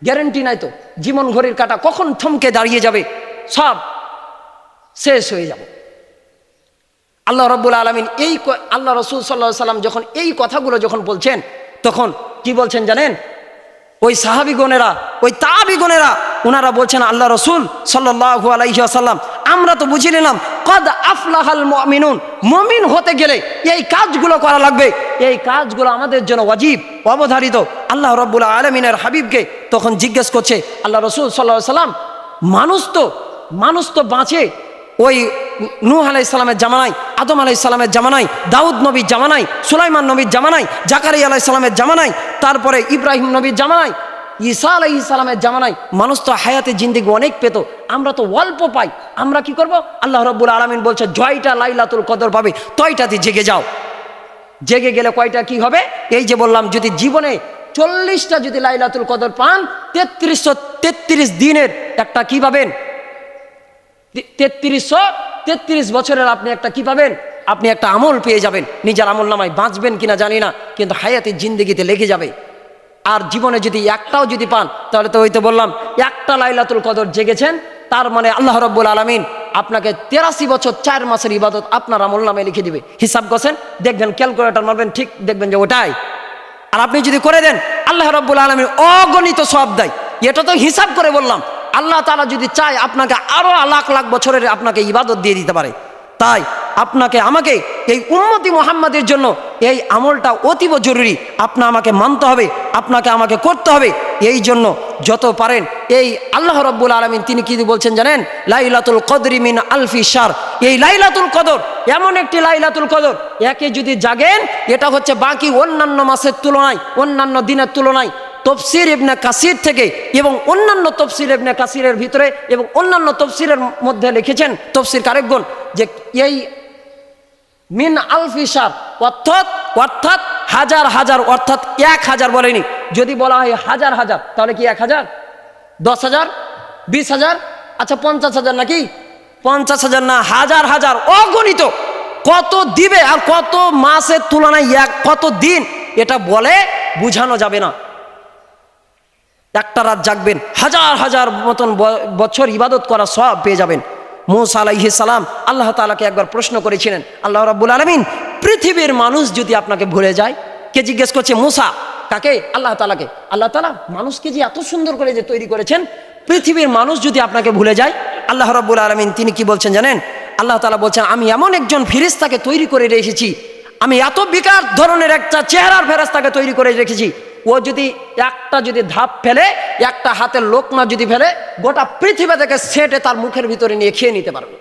গ্যারান্টি নাই তো। জীবন ঘড়ির কাঁটা কখন থমকে দাঁড়িয়ে যাবে, সব শেষ হয়ে যাবে। আল্লাহ রাব্বুল আলামিন আল্লাহ রাসূল সাল্লাল্লাহু আলাইহি সাল্লাম যখন এই কথাগুলো যখন বলছেন, তখন কি বলছেন জানেন? ওই সাহাবীগণেরা, ওই তাবিগণেরা, ওনারা বলছেন আল্লাহ রাসূল সাল্লাল্লাহু আলাইহি ওয়াসাল্লাম, আমরা তো বুঝে নিলাম কদ আফলাহাল মুমিনুন, মুমিন হতে গেলে এই কাজগুলো করা লাগবে, এই কাজগুলো আমাদের জন্য ওয়াজিব, অবধারিত। আল্লাহ রাব্বুল আলামিনের হাবিবকে তখন জিজ্ঞেস করছে আল্লাহ রাসূল সাল্লাল্লাহু আলাইহি সাল্লাম, মানুষ তো বাঁচে ওই নূহ আলাইহিস সালামের জামানায়, আদম আলাইহিস সালামের জামানায়, দাউদ নবীর জামানায়, সুলাইমান নবীর জামানায়, জাকারিয়া আলাইহিস সালামের জামানায়, তারপরে ইব্রাহিম নবীর জামানায়, ঈসা আলাইহিস সালামের জামানায় মানুষ তো হায়াতে জিন্দেগি অনেক পেত, আমরা তো অল্প পাই। আমরা কি করব? আল্লাহ রাব্বুল আলামিন বলছে জয়টা লাইলাতুল কদর পাবে, তয়টাতে জেগে যাও। জেগে গেলে কয়টা কি হবে? এই যে বললাম, যদি জীবনে 40টা যদি লাইলাতুল কদর পান, 3333 দিনের একটা কি পাবেন? 3333 বছরের আপনি একটা কি পাবেন? আপনি একটা আমল পেয়ে যাবেন। নিজের আমল নামায় বাঁচবেন কিনা জানি না, কিন্তু হায়াতের জিন্দেগিতে লেগে যাবে। আর জীবনে যদি একটাও যদি পান, তাহলে তো ওই তো বললাম একটা লাইলাতুল কদর জেগেছেন, তার মানে আল্লাহ রাব্বুল আলামিন আপনাকে 83 বছর 4 মাসের ইবাদত আপনার আমল নামায় লিখে দিবে। হিসাব করছেন, দেখবেন, ক্যালকুলেটর মারবেন, ঠিক দেখবেন যে ওটাই। আর আপনি যদি করে দেন, আল্লাহ রাব্বুল আলামিন অগণিত সওয়াব দেয়। এটা তো হিসাব করে বললাম। আল্লাহ তাআলা যদি চায় আপনাকে আরো লাখ লাখ বছরের আপনাকে ইবাদত দিয়ে দিতে পারে। তাই আপনাকে আমাকে এই উম্মতি মুহাম্মাদের জন্য এই আমলটা অতীব জরুরি। আমাকে মানতে হবে, আপনাকে আমাকে করতে হবে। এই জন্য যত পারেন এই আল্লাহ রাব্বুল আলামিন তিনি কি বলছেন জানেন? লাইলাতুল কদরি মিন আলফি শাহর। এই লাইলাতুল কদর এমন একটি লাইলাতুল কদর, একে যদি জাগেন, এটা হচ্ছে বাকি অন্যান্য মাসের তুলনায়, অন্যান্য দিনের তুলনায় তফসির ইবনে কাসির থেকে এবং অন্যান্য তফসির ইবনে কাসিরের ভিতরে এবং অন্যান্য তফসিরের মধ্যে লিখেছেন তফসির কারেকগণ যে এই মিন আলফি শাহর অর্থাৎ হাজার হাজার, অর্থাৎ 1000 বলেনি। যদি বলা হয় হাজার হাজার, তাহলে কি 1000, 10,000, 20,000, আচ্ছা 50,000 নাকি? 50,000 না, হাজার হাজার, অগণিত। কত দিবে আর কত মাসের তুলনায় কত দিন, এটা বলে বুঝানো যাবে না। একটা রাত জাগবেন, হাজার হাজার মতন বছর ইবাদত করা সওয়াব পেয়ে যাবেন। মূসা আলাইহিস সালাম আল্লাহ তাআলাকে একবার প্রশ্ন করেছিলেন, আল্লাহ রাব্বুল আলামিন, পৃথিবীর মানুষ যদি আপনাকে ভুলে যায়, কে জিজ্ঞেস করছে? মূসা। কাকে? আল্লাহ তাআলাকে। আল্লাহ তাআলা মানুষকে যে এত সুন্দর করে যে তৈরি করেছেন, পৃথিবীর মানুষ যদি আপনাকে ভুলে যায়, আল্লাহ রাব্বুল আলামিন তিনি কি বলছেন জানেন? আল্লাহ তাআলা বলছেন, আমি এমন একজন ফেরেশতাকে তৈরি করে রেখেছি, আমি এত বিকার ধরনের একটা চেহারার ফেরেশতাকে তৈরি করে রেখেছি, ও যদি একটা ধাপ ফেলে, একটা হাতের লোকমা যদি ফেলে, গোটা পৃথিবী থেকে সেটে তার মুখের ভিতরে নিয়ে খেয়ে নিতে পারবে।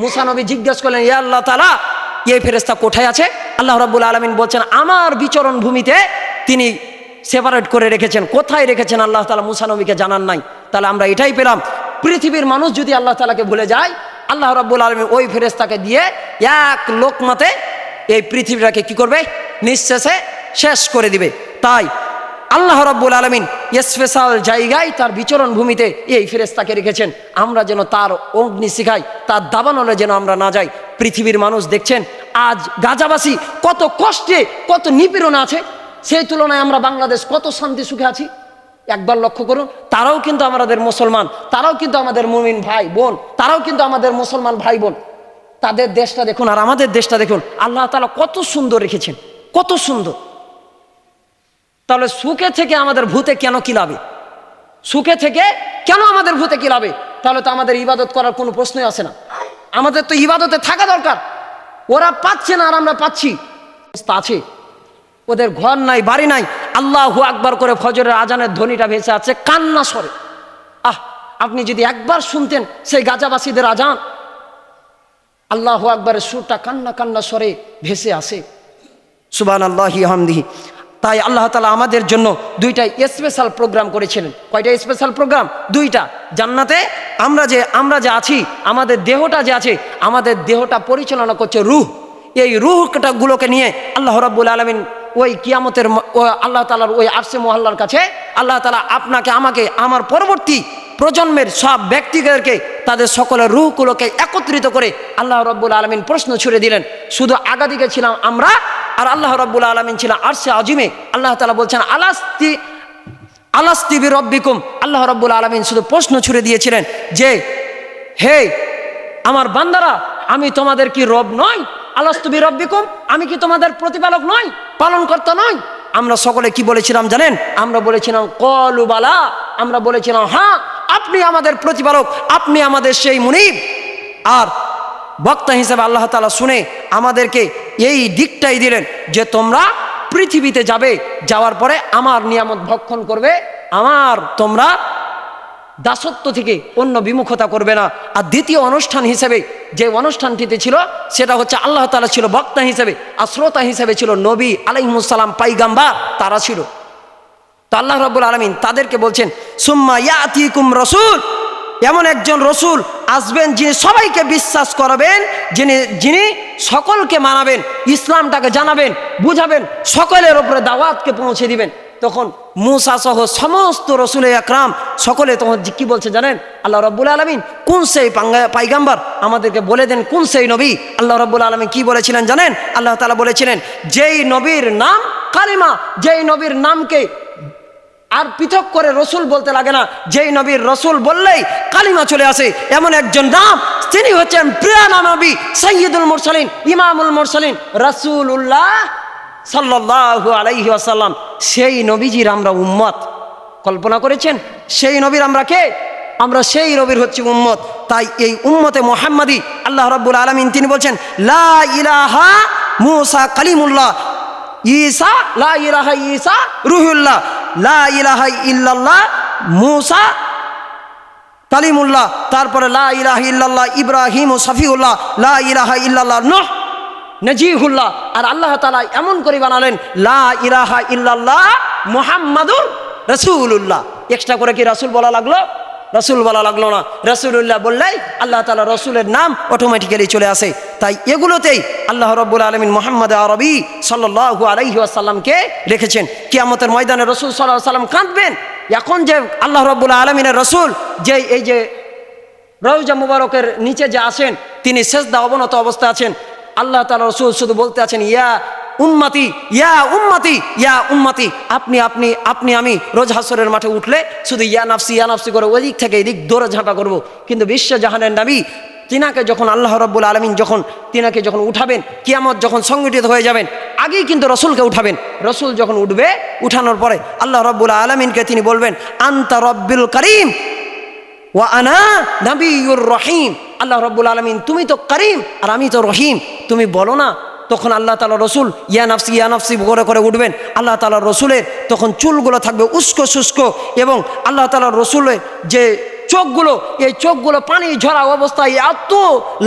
মুসা নবী জিজ্ঞেস করলেন, ইয়া আল্লাহ তাআলা, এই ফেরেশতা কোথায় আছে? আল্লাহ রাব্বুল আলামিন বলছেন, আমার বিচরণ ভূমিতে তিনি সেপারেট করে রেখেছেন। কোথায় রেখেছেন আল্লাহ তাআলা মুসা নবীকে জানান নাই। তাহলে আমরা এটাই পেলাম, পৃথিবীর মানুষ যদি আল্লাহ তাআলাকে ভুলে যায়, আল্লাহ রাব্বুল আলামিন ওই ফেরেশতাকে দিয়ে এক লোকমাতে এই পৃথিবীটাকে কি করবে? নিঃশেষে শেষ করে দিবে। তাই আল্লাহ রাব্বুল আলামিন স্পেশাল জায়গায় তার বিচরণ ভূমিতে এই ফেরেশতাকে রেখেছেন, আমরা যেন তার অগ্নি শিখাই, তার দাবানলে যেন আমরা না যাই। পৃথিবীর মানুষ দেখছেন আজ গাজাবাসী কত কষ্টে, কত নিপীড়ন আছে, সেই তুলনায় আমরা বাংলাদেশ কত শান্তি সুখে আছি। একবার লক্ষ্য করুন, তারাও কিন্তু আমাদের মুসলমান, তারাও কিন্তু আমাদের মুমিন ভাই বোন, তারাও কিন্তু আমাদের মুসলমান ভাই বোন। তাদের দেশটা দেখুন আর আমাদের দেশটা দেখুন, আল্লাহ তাআলা কত সুন্দর রেখেছেন, কত সুন্দর। তাহলে সুখে থেকে আমাদের ভূতে কেন কি লাভে? সুখে থেকে কেন আমাদের ভূতে কি লাভে? তাহলে তো আমাদের ইবাদত করার কোনো প্রশ্নই আসে না। আমাদের তো ইবাদতে থাকা দরকার। ওরা পাচ্ছে না আর আমরা পাচ্ছি। আছে, ওদের ঘর নাই, বাড়ি নাই, আল্লাহু আকবার করে ফজরের আজানের ধ্বনিটা ভেসে আছে কান্না স্বরে। আপনি যদি একবার শুনতেন সেই গাজাবাসীদের আজান, আল্লাহু আকবারের সুরটা কান্না কান্না স্বরে ভেসে আসে। সুবহানাল্লাহি হামদিহি। তাই আল্লাহ তাআলা আমাদের জন্য দুইটা স্পেশাল প্রোগ্রাম করেছিলেন। কয়টা স্পেশাল প্রোগ্রাম? দুইটা। জান্নাতে আমরা যে আছি, আমাদের দেহটা যে আছে, আমাদের দেহটা পরিচালনা করছে রূহ। এই রূহটা গুলোকে নিয়ে আল্লাহ রাব্বুল আলামিন ওই কিয়ামতের আল্লাহ তাআলার ওই আরশে মুআল্লার কাছে আল্লাহ তাআলা আপনাকে, আমাকে, আমার পরবর্তী প্রজন্মের সব ব্যক্তিদেরকে, তাদের সকলের রূহগুলোকে একত্রিত করে আল্লাহ রাব্বুল আলামিন প্রশ্ন ছুড়ে দিলেন। শুধু আগাদিকে ছিলাম আমরা, আর আল্লাহ রাব্বুল আলামিন ছিলেন আরশে আজিমে। আল্লাহ তাআলা বলছেন, আলাস্তি বিরব্বিকুম। আল্লাহ রাব্বুল আলামিন শুধু প্রশ্ন ছুড়ে দিয়েছিলেন যে, হে আমার বান্দারা, আমি তোমাদের কি রব নই? আলাস্তু বিরব্বিকুম, আমি কি তোমাদের প্রতিপালক নই, পালনকর্তা নই? আমরা সকলে কি বলেছিলাম জানেন? আমরা বলেছিলাম ক্বালু বালা, আমরা বলেছিলাম হ্যাঁ, আপনি আমাদের প্রতিপালক, আপনি আমাদের সেই মুনিব। আর বক্তা হিসেবে আল্লাহ তাআলা শুনে আমাদেরকে এই দিকটাই দিলেন যে তোমরা পৃথিবীতে যাবে, যাওয়ার পরে আমার নিয়ামত ভক্ষণ করবে, তোমরা দাসত্ব থেকে অন্য বিমুখতা করবে না। আর দ্বিতীয় অনুষ্ঠান হিসেবে যে অনুষ্ঠানটিতে ছিল, সেটা হচ্ছে আল্লাহ তাআলা ছিল বক্তা হিসেবে, আর শ্রোতা হিসেবে ছিল নবী আলাইহিস সালাম, পাইগাম্বার তারা ছিল। তো আল্লাহ রাব্বুল আলামিন তাদেরকে বলছেন, সুম্মা ইয়াতিকুম রাসূল, এমন একজন রসুল আসবেন যিনি সবাইকে বিশ্বাস করাবেন, যিনি সকলকে মানাবেন, ইসলামটাকে জানাবেন, বুঝাবেন, সকলের উপরে দাওয়াতকে পৌঁছে দিবেন। তখন মুসা সহ সমস্ত রসুলে আকরাম সকলে তখন কি বলছে জানেন? আল্লাহ রাব্বুল আলামিন কোন সেই পাইগাম্বার আমাদেরকে বলে দেন, কোন সেই নবী? আল্লাহ রাব্বুল আলামিন কি বলেছিলেন জানেন? আল্লাহ তাআলা বলেছিলেন, যেই নবীর নাম কালিমা, যেই নবীর নামকে আর পৃথক করে রসুল বলতে লাগে না, যেই নবীর রসুল বললেই কালিমা চলে আসে, এমন একজন নাম, তিনি হচ্ছেন প্রিয়ানা নবী, সাইয়্যিদুল মুরসালিন, ইমামুল মুরসালিন, রাসূলুল্লাহ সাল্লাল্লাহু আলাইহি ওয়াসাল্লাম। সেই নবীজির আমরা উম্মত। কল্পনা করেছেন? সেই নবীর আমরা কে? আমরা সেই নবীর হচ্ছে উম্মত। তাই এই উম্মতে মুহাম্মাদি আল্লাহ রাব্বুল আলামিন তিনি বলছেন, লা ইলাহা মুসা কালিমুল্লাহ, ঈসা লা ইলাহা ঈসা রুহুল্লাহ, লা ইলাহা ইল্লাল্লাহ মুসা কালিমুল্লাহ, তারপরে লা ইলাহা ইল্লাল্লাহ ইব্রাহিম ও সফিউল্লাহ, লা ইলাহা ইল্লাল্লাহ নূহ নজিহুল্লাহ। আর আল্লাহ তাআলা এমন করে বানালেন, লা ইলাহা ইল্লাল্লাহ মুহাম্মাদুর রাসূলুল্লাহ। এক্সট্রা করে কি রাসূল বলা লাগলো? রাসূল বলা লাগলো না। রাসূলুল্লাহ বললেই আল্লাহ তাআলা রসুলের নাম অটোমেটিক্যালি চলে আসে। তাই এগুলোতেই আল্লাহ রাব্বুল আলামিন মুহাম্মদ আরবি সাল্লাল্লাহু আলাইহি ওয়াসাল্লামকে রেখেছেন। কিয়ামতের ময়দানে রাসূল সাল্লাল্লাহু আলাইহি ওয়াসাল্লাম কাঁদবেন। এখন যে আল্লাহ রাব্বুল আলামিনের রসুল যে এই যে রওজা মুবারকের নিচে যে আসেন, তিনি সেজদা অবনত অবস্থায় আছেন। আল্লাহ তাআলা রসুল শুধু বলতে আছেন, ইয়া উম্মতি, ইয়া উম্মতি, ইয়া উম্মতি। আপনি আমি রোজ হাসরের মাঠে উঠলে শুধু ইয়া নাফসি করে ওই দিক থেকে এদিক দৌড়ে ঝাঁপা করবো। কিন্তু বিশ্বজাহানের নবী তিনাকে যখন আল্লাহ রাব্বুল আলামিন তিনাকে যখন উঠাবেন, কিয়ামত যখন সংগঠিত হয়ে যাবেন, আগেই কিন্তু রসুলকে উঠাবেন। রসুল যখন উঠবে, উঠানোর পরে আল্লাহ রাব্বুল আলামিনকে তিনি বলবেন, আনতা রব্বুল করিম ওয়া আনা নবিয়ুর রহিম। আল্লাহ রাব্বুল আলামিন, তুমি তো করিম আর আমি তো রহিম। তুমি বলো না তখন আল্লাহ তাআলা রসুল ইয়া নাফসি করে করে উঠবেন। আল্লাহ তাআলা রসুলের তখন চুলগুলো থাকবে উস্কো শুষ্ক, এবং আল্লাহ তাআলা রসুলের যে চোখগুলো, এই চোখগুলো পানি ঝরা অবস্থায় এত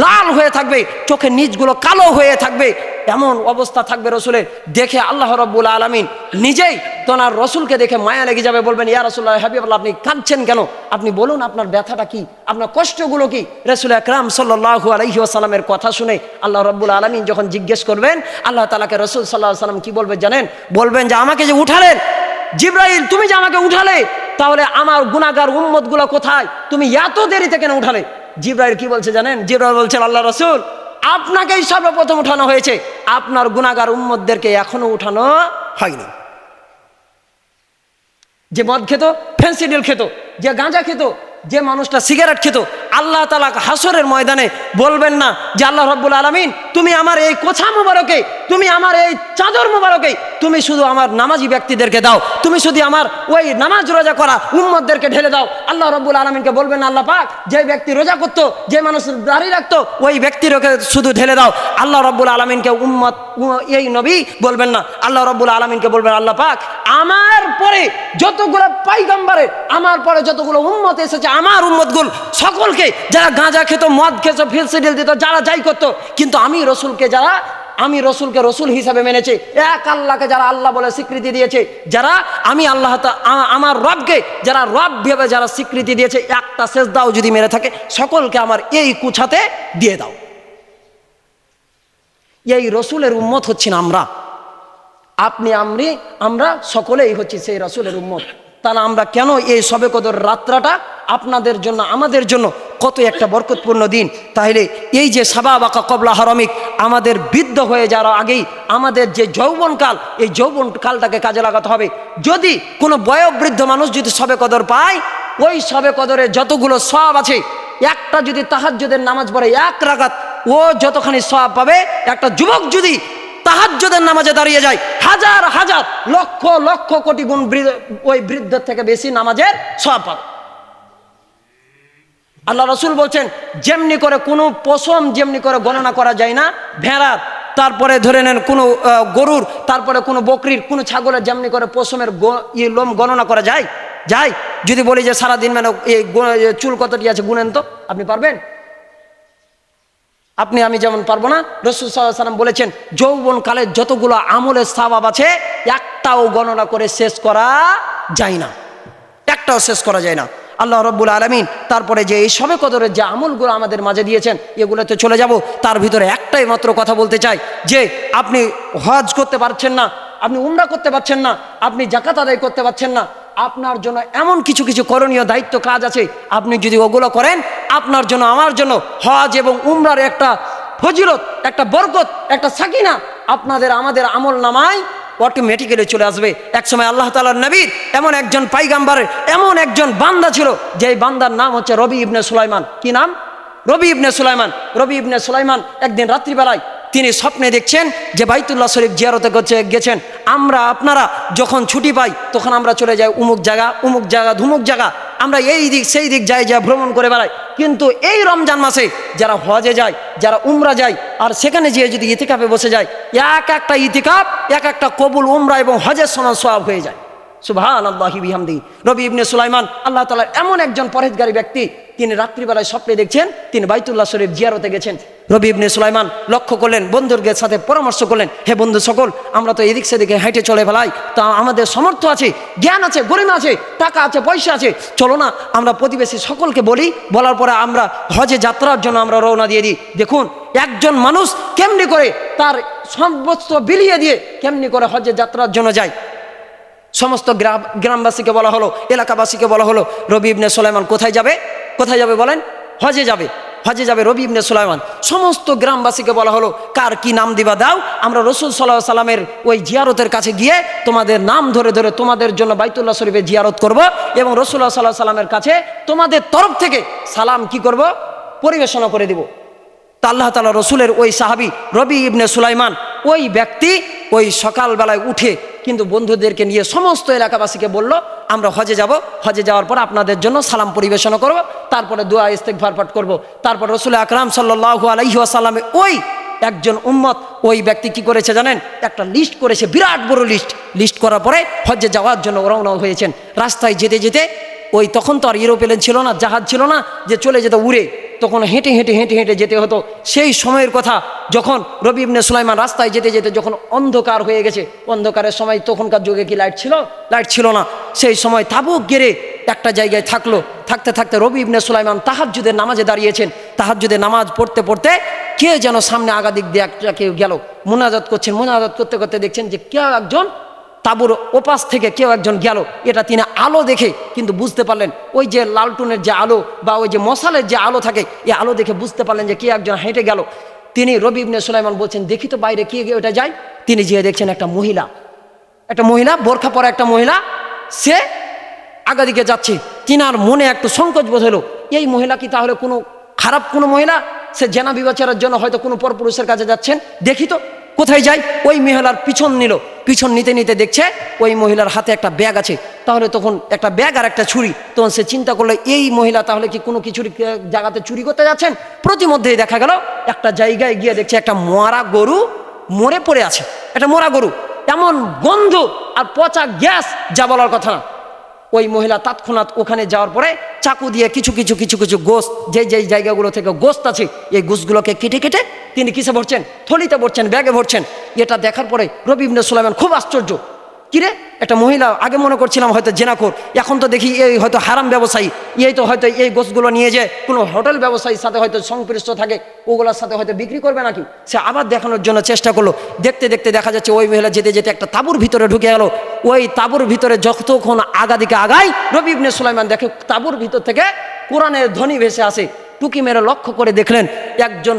লাল হয়ে থাকবে, চোখের নিচগুলো কালো হয়ে থাকবে, এমন অবস্থা থাকবে রসুলের। দেখে আল্লাহ রাব্বুল আলামিন নিজেই তোনার রসুলকে দেখে মায়া লেগে যাবে, বলবেন ইয়া রাসূলুল্লাহ হাবিবাল্লাহ, আপনি কাঁদছেন কেন? আপনি বলুন আপনার ব্যথাটা কি, আপনার কষ্টগুলো কি? রাসূল আকরাম সাল্লাল্লাহু আলাইহি ওয়াসাল্লামের কথা শুনে আল্লাহ রাব্বুল আলামিন যখন জিজ্ঞেস করবেন আল্লাহ তাআলাকে, রাসূল সাল্লাল্লাহু আলাইহি ওয়াসাল্লাম কি বলবেন জানেন? বলবেন যে আমাকে যে উঠালেন জিবরাইল, তুমি যে আমাকে উঠালে, তাহলে আমার গুনাহগার উম্মতগুলো কোথায়? তুমি এত দেরিতে কেন উঠালে? জিবরাইল কি বলছে জানেন? জিবরাইল বলছেন আল্লাহ রাসূল, আপনাকেই সর্বপ্রথম উঠানো হয়েছে, আপনার গুনাহগার উম্মতদেরকে এখনো উঠানো হয়নি। যে মদ খেত, ফেন্সিডিল খেত, যে গাঁজা খেত, যে মানুষটা সিগারেট খেত, আল্লাহ তাআলা হাসরের ময়দানে বলবেন না যে আল্লাহ রাব্বুল আলামিন তুমি আমার এই কোছা মুবারকে, তুমি আমার এই চাদর মুবারকে তুমি শুধু আমার নামাজি ব্যক্তিদেরকে দাও, তুমি শুধু আমার ওই নামাজ রোজা করা উম্মতদেরকে ঢেলে দাও। আল্লাহ রাব্বুল আলামিনকে বলবেন না আল্লাহ পাক, যে ব্যক্তি রোজা করতো, যে মানুষ দাড়ি রাখতো, ওই ব্যক্তিরকে শুধু ঢেলে দাও। আল্লাহ রাব্বুল আলামিনকে উম্মত, এই নবী বলবেন না, আল্লাহ রাব্বুল আলামিনকে বলবেন আল্লাহ পাক, আমার পরে যতগুলো পয়গম্বরে, আমার পরে যতগুলো উম্মত এসেছে, আমার উম্মতগুলো সকলকে, যারা গাঁজা খেত, মদ খেত, ফেন্সিডিল দিত, যারা যাই করতো, কিন্তু আমি রসুলকে রসুলকে রসুল হিসাবে মেনেছে, এক আল্লাহকে যারা আল্লাহ বলে স্বীকৃতি দিয়েছে, যারা আমি আল্লাহ আমার রবকে যারা রব ভেবে যারা স্বীকৃতি দিয়েছে, একটা সেজদাও যদি মেরে থাকে সকলকে আমার এই কুছাতে দিয়ে দাও। এই রসুলের উম্মত হচ্ছি না আমরা, আপনি আমরা সকলেই হচ্ছি সেই রসুলের উম্মত। তাহলে আমরা কেন এই শবে কদর রাত্রাটা আপনাদের জন্য, আমাদের জন্য কত একটা বরকতপূর্ণ দিন। তাহলে এই যে সাবাবাকা কবলা হারামিক, আমাদের বৃদ্ধ হয়ে যাওয়ার আগেই আমাদের যে যৌবনকাল, এই যৌবনকালটাকে কাজে লাগাতে হবে। যদি কোনো বয়োবৃদ্ধ মানুষ যদি শবে কদর পায়, ওই শবে কদরে যতগুলো সওয়াব আছে, একটা যদি তাহাজ্জুদের নামাজ পড়ে এক রাকাত, ও যতখানি সওয়াব পাবে। একটা যুবক যদি তাহাজ্জুদের নামাজে দাঁড়িয়ে যায়, হাজার হাজার লক্ষ লক্ষ কোটি গুণ ওই বৃদ্ধের থেকে বেশি নামাজের সওয়াব পাবে। আল্লাহ রাসূল বলছেন, যেমনি করে কোনো পশম যেমনি করে গণনা করা যায় না, ভেড়ার, তারপরে ধরে নেন কোনো গরুর, তারপরে কোনো বকরির, কোনো ছাগলের যেমনি করে পশমের লোম গণনা করা যায়। যদি বলি যে সারাদিন মানে এই চুল কতটি আছে গুনেন তো, আপনি পারবেন? আমি যেমন পারবো না। রাসূল সাল্লাল্লাহু আলাইহি ওয়াসাল্লাম বলেছেন, যৌবনকালে যতগুলো আমলের সওয়াব আছে একটাও গণনা করে শেষ করা যায় না, একটাও শেষ করা যায় না। আল্লাহ রাব্বুল আলামিন তারপরে যে এই শবে কদরের যে আমলগুলো আমাদের মাঝে দিয়েছেন, এগুলোতে চলে যাব। তার ভিতরে একটাই মাত্র কথা বলতে চাই, যে আপনি হজ করতে পারছেন না, আপনি উমরা করতে পারছেন না, আপনি যাকাত আদায় করতে পারছেন না, আপনার জন্য এমন কিছু কিছু করণীয় দায়িত্ব কাজ আছে, আপনি যদি ওগুলো করেন, আপনার জন্য, আমার জন্য হজ এবং উমরার একটা ফজিলত, একটা বরকত, একটা সাকিনা আমাদের আমল নামায় অটোমেটিক্যালি চলে আসবে। একসময় আল্লাহ তাআলার নবীর এমন একজন পাইগাম্বারের এমন একজন বান্দা ছিল, যে বান্দার নাম হচ্ছে রবি ইবনে সুলাইমান। কি নাম? রবি ইবনে সুলাইমান। রবি ইবনে সুলাইমান একদিন রাত্রিবেলায় তিনি স্বপ্নে দেখছেন যে বাইতুল্লাহ শরীফ জিয়ারতে গেছেন। আপনারা যখন ছুটি পাই তখন আমরা চলে যাই অমুক জায়গা, ধুমুক জায়গা, আমরা এই দিক সেই দিক যাই, যা ভ্রমণ করে বেড়াই। কিন্তু এই রমজান মাসে যারা হজে যায়, যারা উমরা যায়, আর সেখানে যেয়ে যদি ইতিকাফে বসে যায়, এক একটা ইতিকাফ এক একটা কবুল উমরা এবং হজের সমান সওয়াব হয়ে যায়। সুবহানাল্লাহি বিহামদিহি। রবি ইবনে সুলাইমান আল্লাহ তাআলার এমন একজন পরহেজগারী ব্যক্তি, তিনি রাত্রিবেলায় স্বপ্নে দেখছেন তিনি বাইতুল্লাহ শরীফ জিয়ারতে গেছেন। রবি ইবনে সুলাইমান লক্ষ্য করলেন, বন্ধুদের সাথে পরামর্শ করলেন, হে বন্ধু সকল, আমরা তো এদিক সেদিকে হেঁটে চলে ফেলাই, তা আমাদের সামর্থ্য আছে, জ্ঞান আছে, গরিমা আছে, টাকা আছে, পয়সা আছে, চলো না আমরা প্রতিবেশী সকলকে বলি, বলার পরে আমরা হজে যাত্রার জন্য আমরা রওনা দিয়ে দিই। দেখুন একজন মানুষ কেমনি করে তার সর্বস্ব বিলিয়ে দিয়ে কেমনি করে হজে যাত্রার জন্য যায়। সমস্ত গ্রামবাসীকে বলা হলো, এলাকাবাসীকে বলা হলো, রবি ইবনে সুলাইমান কোথায় যাবে বলেন? হজে যাবে রবি ইবনে সুলাইমান। সমস্ত গ্রামবাসীকে বলা হলো, কার কি নাম দিবা দাও, আমরা রাসূল সাল্লাল্লাহু আলাইহি সাল্লামের ওই জিয়ারতের কাছে গিয়ে তোমাদের নাম ধরে ধরে তোমাদের জন্য বাইতুল্লাহ শরীফে জিয়ারত করব, এবং রাসূলুল্লাহ সাল্লাল্লাহু আলাইহি সাল্লামের কাছে তোমাদের তরফ থেকে সালাম কি করব, পরিবেশনা করে দিব। তা আল্লাহ তাআলা রসুলের ওই সাহাবী রবি ইবনে সুলাইমান, ওই ব্যক্তি ওই সকালবেলায় উঠে কিন্তু বন্ধুদেরকে নিয়ে সমস্ত এলাকাবাসীকে বলল, আমরা হজে যাব, হজে যাওয়ার পর আপনাদের জন্য সালাম পরিবেশন করব, তারপরে দোয়া ইস্তেগফার পাঠ করব। তারপর রাসূল আকরাম সাল্লাল্লাহু আলাইহি ওয়াসাল্লাম ওই একজন উম্মত ওই ব্যক্তি কি করেছে জানেন, একটা লিস্ট করেছে, বিরাট বড় লিস্ট করার পরে হজ্জে যাওয়ার জন্য রওনা হয়েছেন। রাস্তায় যেতে যেতে ওই তখন তো আর এরোপ্লেন ছিল না, জাহাজ ছিল না যে চলে যেত উড়ে, তখন হেঁটে হেঁটে হেঁটে হেঁটে যেতে হতো। সেই সময়ের কথা যখন রবি ইবনে সুলাইমান রাস্তায় যেতে যেতে যখন অন্ধকার হয়ে গেছে, অন্ধকারের সময় তখনকার যুগে কি লাইট ছিল? লাইট ছিল না। সেই সময় তাবুক গেড়ে একটা জায়গায় থাকলো। থাকতে থাকতে রবি ইবনে সুলাইমান তাহাজ্জুদের নামাজে দাঁড়িয়েছেন। তাহাজ্জুদের নামাজ পড়তে পড়তে কে যেন সামনে আগা দিক দিয়ে একটা কেউ গেল, মুনাজাত করছেন। মুনাজাত করতে করতে দেখছেন যে কেউ একজন তাঁবুর ওপাশ থেকে কেউ একজন গেল। এটা তিনি আলো দেখে কিন্তু বুঝতে পারলেন, ওই যে লালটুনের যে আলো বা ওই যে মশালের যে আলো থাকে, এই আলো দেখে বুঝতে পারলেন যে কে একজন হেঁটে গেল। তিনি রবি ইবনে সুলাইমান বলছেন, দেখি তো বাইরে কে ওটা যায়। তিনি যেয়ে দেখছেন একটা মহিলা, বোরখা পরা একটা মহিলা, সে আগা দিকে যাচ্ছে। তিনার মনে একটু সংকোচ বোধ হলো, এই মহিলা কি তাহলে কোনো খারাপ কোনো মহিলা? সে জেনা বিবেচনার জন্য হয়তো কোনো পরপুরুষের কাছে যাচ্ছেন, দেখি তো কোথায় যাই। ওই মহিলার পিছন নিল। পিছন নিতে নিতে দেখছে ওই মহিলার হাতে একটা ব্যাগ আছে। তাহলে তখন একটা ব্যাগ আর একটা ছুরি। তখন সে চিন্তা করলো, এই মহিলা তাহলে কি কোনো কিছুর জায়গাতে চুরি করতে যাচ্ছেন। প্রতিমধ্যেই দেখা গেল একটা জায়গায় গিয়ে দেখছে একটা মরা গরু মরে পড়ে আছে। একটা মরা গরু, এমন গন্ধ আর পচা গ্যাস যা বলার কথা না। ওই মহিলা তৎক্ষণাৎ ওখানে যাওয়ার পরে চাকু দিয়ে কিছু গোস্ত, যেই জায়গাগুলো থেকে গোস্ত আছে, এই গোস্তগুলোকে কেটে কেটে তিনি কিসে ভরছেন? থলিতে ভরছেন, ব্যাগে ভরছেন। এটা দেখার পরে রবি ইবনে সুলাইমান খুব আশ্চর্য, কিরে একটা মহিলা, আগে মনে করছিলাম হয়তো জেনাখোর, এখন তো দেখি এই হয়তো হারাম ব্যবসায়ী, এই তো হয়তো এই গোস্তগুলো নিয়ে যায় কোনো হোটেল ব্যবসায়ীর সাথে হয়তো সংশ্লিষ্ট থাকে, ওগুলোর সাথে হয়তো বিক্রি করবে নাকি। সে আবার দেখানোর জন্য চেষ্টা করলো। দেখতে দেখতে দেখা যাচ্ছে ওই মহিলা যেতে যেতে একটা তাঁবুর ভিতরে ঢুকে গেল। ওই তাঁবুর ভিতরে যতক্ষণ আগা দিকে আগায়, রবি ইবনে সুলাইমান দেখে তাঁবুর ভিতর থেকে কোরআনের ধ্বনি ভেসে আসে। টুকি মেরে লক্ষ্য করে দেখলেন একজন,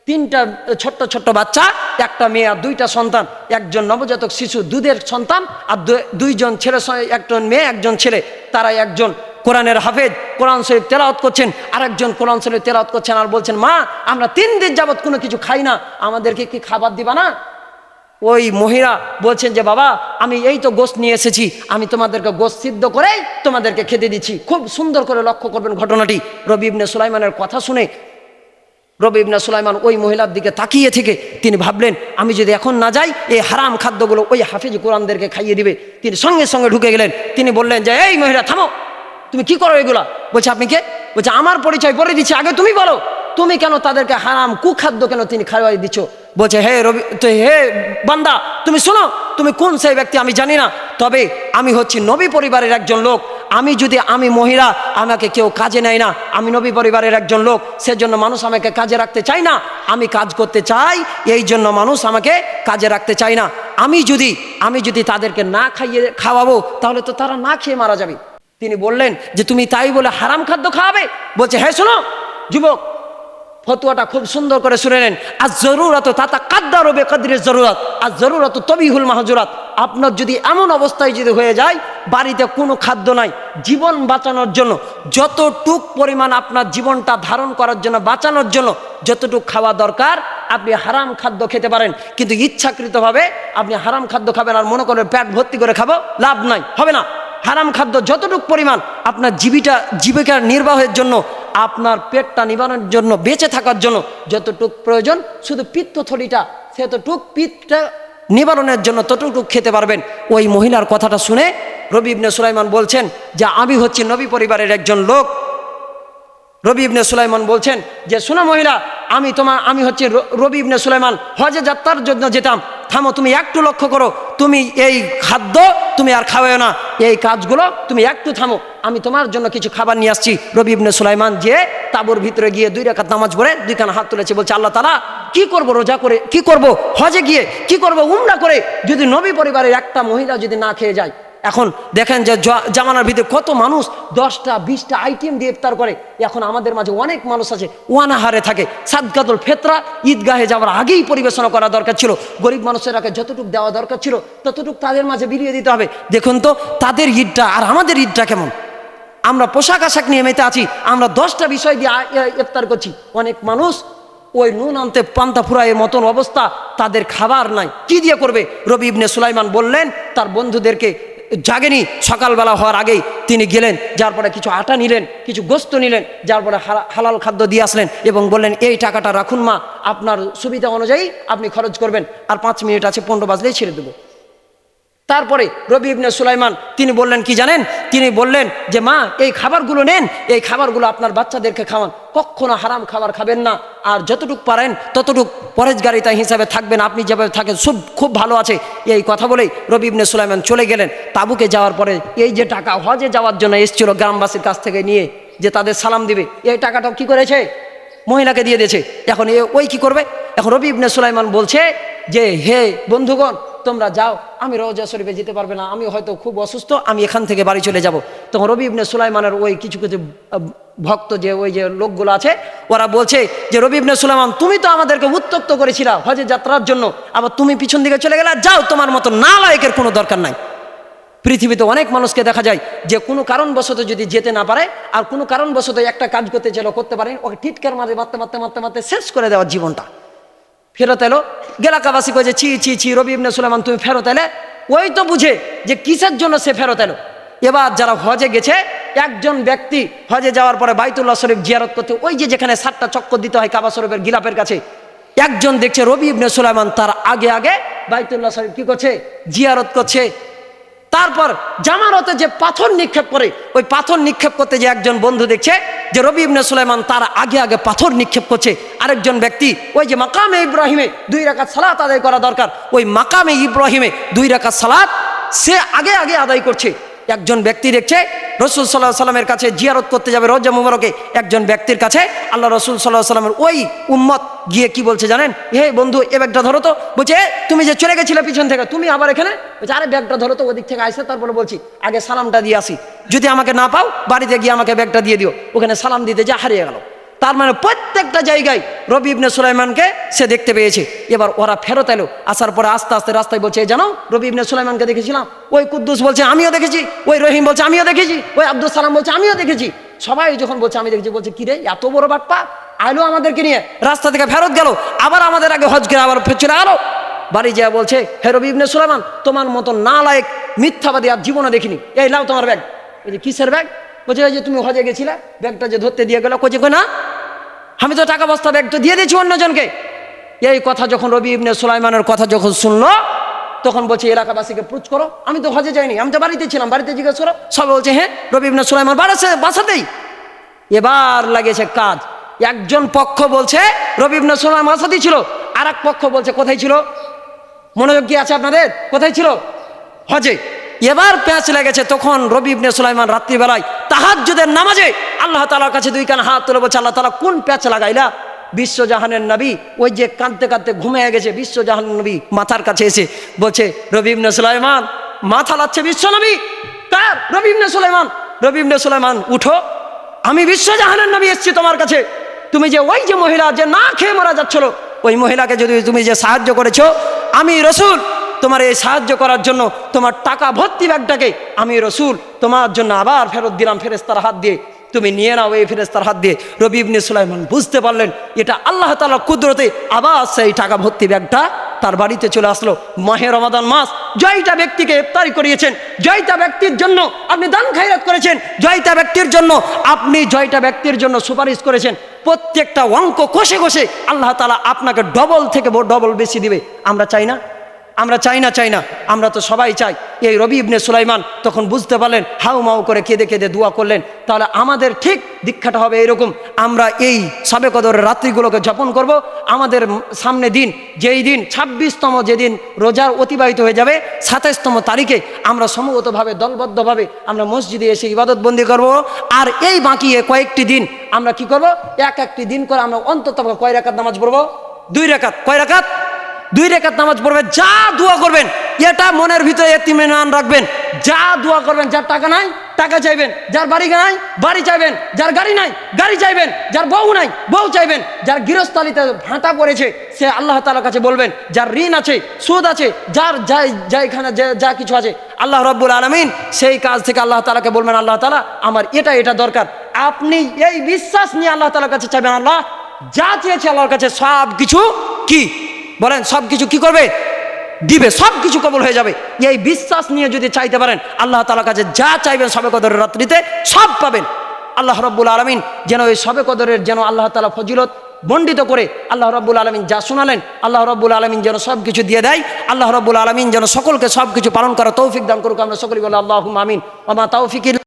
তিনটা ছোট্ট বাচ্চা, একটা মেয়ে আর দুইটা সন্তান, একজন নবজাতক শিশু দুধের সন্তান আর দুইজন ছেলে, একজন মেয়ে একজন ছেলে। তারা একজন কোরআনের হাফেজ, কোরআন শরীফ তেলাওয়াত করছেন, আর একজন কোরআন শরীফ তেলাওয়াত করছেন আর বলছেন, মা আমরা 3 দিন যাবত কোনো কিছু খাই না, আমাদেরকে কি খাবার দিবা না? ওই মহিলা বলছেন যে বাবা আমি এই তো গোশত নিয়ে এসেছি, আমি তোমাদেরকে গোশত সিদ্ধ করেই তোমাদেরকে খেতে দিচ্ছি। খুব সুন্দর করে লক্ষ্য করবেন ঘটনাটি। রবি ইবনে সুলাইমানের কথা শুনে রবি ইবনে সুলাইমান ওই মহিলার দিকে তাকিয়ে থেকে তিনি ভাবলেন, আমি যদি এখন না যাই এই হারাম খাদ্যগুলো ওই হাফেজ কোরআনদেরকে খাইয়ে দিবে। তিনি সঙ্গে সঙ্গে ঢুকে গেলেন। তিনি বললেন যে এই মহিলা থামো, তুমি কি করো এগুলা? বলছে আপনি কে? বলছে আমার পরিচয় বলে দিচ্ছি, আগে তুমি বলো, তুমি কেন তাদেরকে হারাম কুখাদ্য কেন তিনি খাওয়াই দিচ্ছ? বলছে হে বান্দা তুমি শোনো, তুমি কোন সেই ব্যক্তি আমি জানি না, তবে আমি হচ্ছি নবী পরিবারের একজন লোক। আমি মহিলা, আমাকে কেউ কাজে নেয় না। আমি নবী পরিবারের একজন লোক, সেজন্য মানুষ আমাকে কাজে রাখতে চায় না। আমি কাজ করতে চাই, এই জন্য মানুষ আমাকে কাজে রাখতে চায় না। আমি যদি তাদেরকে না খাওয়াবো তাহলে তো তারা না খেয়ে মারা যাবে। তিনি বললেন যে তুমি তাই বলে হারাম খাদ্য খাওয়াবে? বলছে হ্যাঁ শোনো যুবক, ফতোয়াটা খুব সুন্দর করে শুনে নেন। আর জরুরত তাতা কাদ্দার হবে কাদ্রের জরুরত, আর জরুরত তবিহুল মাহজুরাত। আপনার যদি এমন অবস্থায় যদি হয়ে যায় বাড়িতে কোনো খাদ্য নাই, জীবন বাঁচানোর জন্য যতটুক পরিমাণ আপনার জীবনটা ধারণ করার জন্য বাঁচানোর জন্য যতটুক খাওয়া দরকার আপনি হারাম খাদ্য খেতে পারেন। কিন্তু ইচ্ছাকৃতভাবে আপনি হারাম খাদ্য খাবেন আর মনে করেন পেট ভর্তি করে খাবো, লাভ নাই, হবে না। হারাম খাদ্য যতটুক পরিমাণ আপনার জীবিকার নির্বাহের জন্য, আপনার পেটটা নিবারণের জন্য, বেঁচে থাকার জন্য যতটুক প্রয়োজন, শুধু পিত্তথলিটা সেতটুক পিত্তটা নিবারণের জন্য ততটুক খেতে পারবেন। ওই মহিলার কথাটা শুনে রবি ইবনে সুলাইমান বলছেন যে আমি হচ্ছি নবী পরিবারের একজন লোক। রবি ইবনে সুলাইমান বলছেন যে শোনো মহিলা, আমি হচ্ছে রবি ইবনে সুলাইমান, হজে যাত্রার জন্য যেতাম। থামো, তুমি একটু লক্ষ্য করো, তুমি এই খাদ্য তুমি আর খাওয়াও না, এই কাজগুলো তুমি একটু থামো, আমি তোমার জন্য কিছু খাবার নিয়ে আসছি। রবি ইবনে সুলাইমান যে তাঁবুর ভিতরে গিয়ে 2 রাকাত নামাজ পড়ে 2 খানা হাত তুলেছে, বলছে আল্লাহ তাআলা কি করব রোজা করে, কি করব হজে গিয়ে, কি করব উমরা করে, যদি নবী পরিবারের একটা মহিলা যদি না খেয়ে যায়। এখন দেখেন যে জামানার ভিতরে কত মানুষ 10টা 20টা আইটেম দিয়ে ইফতার করে। এখন আমাদের মাঝে অনেক মানুষ আছে ওয়ানাহারে থাকে। সাদকাতুল ফিতরা ঈদগাহে যাওয়ার আগেই পরিবেশনা করা দরকার ছিল। গরিব মানুষের আগে যতটুকু দেওয়া দরকার ছিল ততটুকু তাদের মাঝে বিলিয়ে দিতে হবে। দেখুন তো তাদের ঈদটা আর আমাদের ঈদটা কেমন। আমরা পোশাক আশাক নিয়ে মেতে আছি, আমরা 10টা বিষয় দিয়ে ইফতার করছি। অনেক মানুষ ওই নুন আনতে পান্তা ফুরায়ের মতন অবস্থা, তাদের খাবার নাই, কি দিয়ে করবে? রবি ইবনে সুলাইমান বললেন তার বন্ধুদেরকে, জাগেনি, সকালবেলা হওয়ার আগেই তিনি গেলেন, যার পরে কিছু আটা নিলেন, কিছু গোস্ত নিলেন, যার পরে হালাল খাদ্য দিয়ে আসলেন এবং বললেন এই টাকাটা রাখুন মা, আপনার সুবিধা অনুযায়ী আপনি খরচ করবেন, আর 5 মিনিট আছে, 15 বাজলেই ছেড়ে দেবো। তারপরে রবি ইবনে সুলাইমান তিনি বললেন কি জানেন, তিনি বললেন যে মা এই খাবারগুলো নেন, এই খাবারগুলো আপনার বাচ্চাদেরকে খাওয়ান, কখনো হারাম খাবার খাবেন না, আর যতটুকু পারেন ততটুকু পরেজগারিতা হিসাবে থাকবেন, আপনি যেভাবে থাকেন সব খুব ভালো আছে। এই কথা বলেই রবি ইবনে সুলাইমান চলে গেলেন। তাবুকে যাওয়ার পরে এই যে টাকা হজে যাওয়ার জন্য এসেছিল গ্রামবাসীর কাছ থেকে নিয়ে, যে তাদের সালাম দিবে, এই টাকাটাও কি করেছে, মহিলাকে দিয়ে দিয়েছে। এখন ওই কি করবে, এখন রবি ইবনে সুলাইমান বলছে যে হে বন্ধুগণ তোমরা যাও, আমি রওজা শরীফে যেতে পারবে না, আমি হয়তো খুব অসুস্থ, আমি এখান থেকে বাড়ি চলে যাব। তখন রবি ইবনে সুলাইমানের ওই কিছু কিছু ভক্ত যে ওই যে লোকগুলো আছে ওরা বলছে যে রবি ইবনে সুলাইমান তুমি তো আমাদেরকে উত্তক্ত করেছিলা হজে যাত্রার জন্য, আবার তুমি পিছন দিকে চলে গেলে, যাও তোমার মতো নালায়েকের কোনো দরকার নাই। পৃথিবীতে অনেক মানুষকে দেখা যায় যে কোনো কারণবশত যদি যেতে না পারে, আর কোনো কারণবশত একটা কাজ করতে চাইলে করতে পারে, ওকে টিটকার মারতে মারতে মারতে মারতে শেষ করে দেওয়ার জীবনটা। ফেরত এলো, এলাকাবাসী কয়েছে ছি ছি ছি রবি ইবনে সুলাইমান তুমি ফেরত এলে, ওই তো বুঝে যে কিসের জন্য সে ফেরত এলো। এবার যারা হজে গেছে, একজন ব্যক্তি হজে যাওয়ার পরে বাইতুল্লাহ শরীফ জিয়ারত করতে, ওই যে যেখানে 7টা চক্কর দিতে হয় কাবা শরীফের গিলাপের কাছে, একজন দেখছে রবি ইবনে সুলাইমান তার আগে আগে বাইতুল্লাহ শরীফ কি করছে, জিয়ারত করছে। তারপর জামারতে যে পাথর নিক্ষেপ করে, ওই পাথর নিক্ষেপ করতে যে একজন বন্ধু দেখছে যে রবি ইবনে সুলাইমান তার আগে আগে পাথর নিক্ষেপ করছে। আরেকজন ব্যক্তি ওই যে মাকামে ইব্রাহিমে 2 রাকাত সালাত আদায় করা দরকার, ওই মাকামে ইব্রাহিমে 2 রাকাত সালাত সে আগে আগে আদায় করছে। একজন ব্যক্তি দেখছে রসুল সাল্লাল্লাহু আলাইহি সাল্লামের কাছে জিয়ারত করতে যাবে রওজা মুবারকে, একজন ব্যক্তির কাছে আল্লাহ রসুল সাল্লাল্লাহু আলাইহি সাল্লামের ওই উম্মত গিয়ে কি বলছে জানেন, হে বন্ধু এ ব্যাগটা ধরো তো। বলছে তুমি যে চলে গেছিলে পিছন থেকে, তুমি আবার এখানে? বলছে আরে ব্যাগটা ধরো তো, ওদিক থেকে আসে, তারপরে বলছি আগে সালামটা দিয়ে আসি, যদি আমাকে না পাও বাড়িতে গিয়ে আমাকে ব্যাগটা দিয়ে দিও। ওখানে সালাম দিতে যা হারিয়ে গেল। তার মানে প্রত্যেকটা জায়গায় রবি ইবনে সুলাইমানকে সে দেখতে পেয়েছে। এবার ওরা ফেরত এলো, আসার পরে আস্তে আস্তে রাস্তায় বলছে জানো রবি ইবনে সুলাইমানকে দেখেছিলাম। ওই কুদ্দুস বলছে আমিও দেখেছি, ওই রহিম বলছে আমিও দেখেছি, ওই আব্দুল সালাম বলছে আমিও দেখেছি। সবাই যখন বলছে আমি দেখেছি, বলছে কিরে এত বড় বাটপা, আইলো আমাদেরকে নিয়ে রাস্তা থেকে ফেরত গেল, আবার আমাদের আগে হজ করে আবার চলে গেল। বাড়ি যা বলছে হে রবি ইবনে সুলাইমান তোমার মতো নালায়েক মিথ্যাবাদী আর জীবনে দেখিনি, এই নাও তোমার ব্যাগ। বলছে কিসের ব্যাগ? বলছে ওই যে তুমি হজে গেছিলে ব্যাগটা যে ধরতে দিয়ে গেল। কইছে না আমি তো টাকা বস্তা ব্যাগ তো দিয়ে দিয়েছি অন্যজনকে। এই কথা যখন রবি ইবনে সুলাইমানের কথা যখন শুনলো, তখন বলছে এলাকাবাসীকে পুছ করো, আমি তো হজে যাইনি, আমি তো বাড়িতে ছিলাম, বাড়িতে জিজ্ঞেস করো। সবাই বলছে হ্যাঁ রবি ইবনে সুলাইমান বাসাতেই। এবার লাগেছে কাজ, একজন পক্ষ বলছে রবি ইবনে সুলাইমান বাসাতেই ছিল, আর এক পক্ষ বলছে কোথায় ছিল, মনোযোগ কি আছে আপনাদের, কোথায় ছিল, হজে। এবার প্যাঁচ লেগেছে। তখন রবি ইবনে সুলাইমান রাত্রিবেলায় তাহাজ্জুদের নামাজে আল্লাহ তাআলার কাছে 2 কান হাত তুলে বলছে আল্লাহ তাআলা কোন প্যাঁচ লাগাইলা? বিশ্বজাহানের নবী ওই যে কাঁদতে কাঁদতে ঘুমিয়ে গেছে, বিশ্বজাহানের নবী মাথার কাছে এসে বলছে রবি ইবনে সুলাইমান মাথা লাচ্ছে বিশ্ব নবী কার? রবি ইবনে সুলাইমান। রবি ইবনে সুলাইমান উঠো, আমি বিশ্বজাহানের নবী এসেছি তোমার কাছে। তুমি যে ওই যে মহিলা যে না খেয়ে মারা যাচ্ছিল, ওই মহিলাকে যদি তুমি যে সাহায্য করেছো, আমি রসুল তোমার এই সাহায্য করার জন্য তোমার টাকা ভর্তি ব্যাগটাকে আমি রসুল তোমার জন্য আবার ফেরত দিলাম ফেরেশতার হাত দিয়ে, তুমি নিয়ে নাও এই ফেরেশতার হাত দিয়ে। রবি ইবনে সুলাইমান বুঝতে পারলেন এটা আল্লাহ তাআলার কুদরতে, আবার সেই টাকা ভর্তি ব্যাগটা তার বাড়িতে চলে আসলো। মাহে রমাদান মাস, জয়টা ব্যক্তিকে ইফতারি করিয়েছেন, জয়টা ব্যক্তির জন্য আপনি দান খায়রাত করেছেন, জয়টা ব্যক্তির জন্য আপনি জয়টা ব্যক্তির জন্য সুপারিশ করেছেন। প্রত্যেকটা অঙ্ক কষে কষে আল্লাহ তাআলা আপনাকে ডবল থেকে ডবল বেশি দিবে। আমরা চাই না? আমরা চাই না? আমরা তো সবাই চাই। এই রবি ইবনে সুলাইমান তখন বুঝতে পারলেন, হাউ মাউ করে কেঁদে কেঁদে দোয়া করলেন। তাহলে আমাদের ঠিক দীক্ষাটা হবে এরকম, আমরা এই শবে কদরের রাত্রিগুলোকে যাপন করব। আমাদের সামনে দিন, যেই দিন 26তম যেদিন রোজার অতিবাহিত হয়ে যাবে, 27তম তারিখে আমরা সমবেতভাবে দলবদ্ধভাবে আমরা মসজিদে এসে ইবাদত বন্দি করব। আর এই বাকি কয়েকটি দিন আমরা কি করব, একটি দিন করে আমরা অন্তত কয় রাকাত নামাজ পড়ব? 2 রাকাত। কয় রাকাত? 2 রাকাত নামাজ পড়বেন। যা দোয়া করবেন এটা মনের ভিতরে ইত্মিনান রাখবেন। যা দোয়া করবেন, যার টাকা নাই টাকা চাইবেন, যার বাড়ি নাই বাড়ি চাইবেন, যার গাড়ি নাই গাড়ি চাইবেন, যার বউ নাই বউ চাইবেন, যার গৃহস্থালিতে ভাঁটা পড়েছে সে আল্লাহ তাআলার কাছে বলবেন, যার ঋণ আছে সুদ আছে, যার যাইখানে যা কিছু আছে আল্লাহ রাব্বুল আলামিন সেই কাজ থেকে আল্লাহ তাআলাকে বলবেন আল্লাহ তাআলা আমার এটা দরকার। আপনি এই বিশ্বাস নিয়ে আল্লাহ তাআলার কাছে চাইবেন, আল্লাহ যা চেয়েছে আল্লাহর কাছে সব কিছু কি বলেন, সব কিছু কি করবে দিবে, সব কিছু কবুল হয়ে যাবে। এই বিশ্বাস নিয়ে যদি চাইতে পারেন আল্লাহ তাআলার কাছে যা চাইবেন শবে কদরের রাত্রিতে সব পাবেন। আল্লাহ রাব্বুল আলামিন যেন এই শবে কদরের যেন আল্লাহ তাআলা ফজিলত মণ্ডিত করে আল্লাহ রাব্বুল আলামিন যা শোনালেন আল্লাহ রাব্বুল আলামিন যেন সব কিছু দিয়ে দেয়। আল্লাহ রাব্বুল আলামিন যেন সকলকে সব কিছু পালন করার তৌফিক দান করুক। আমরা সকলেই বলি আল্লাহুম্মা আমিন। ওয়া মা তাওফিক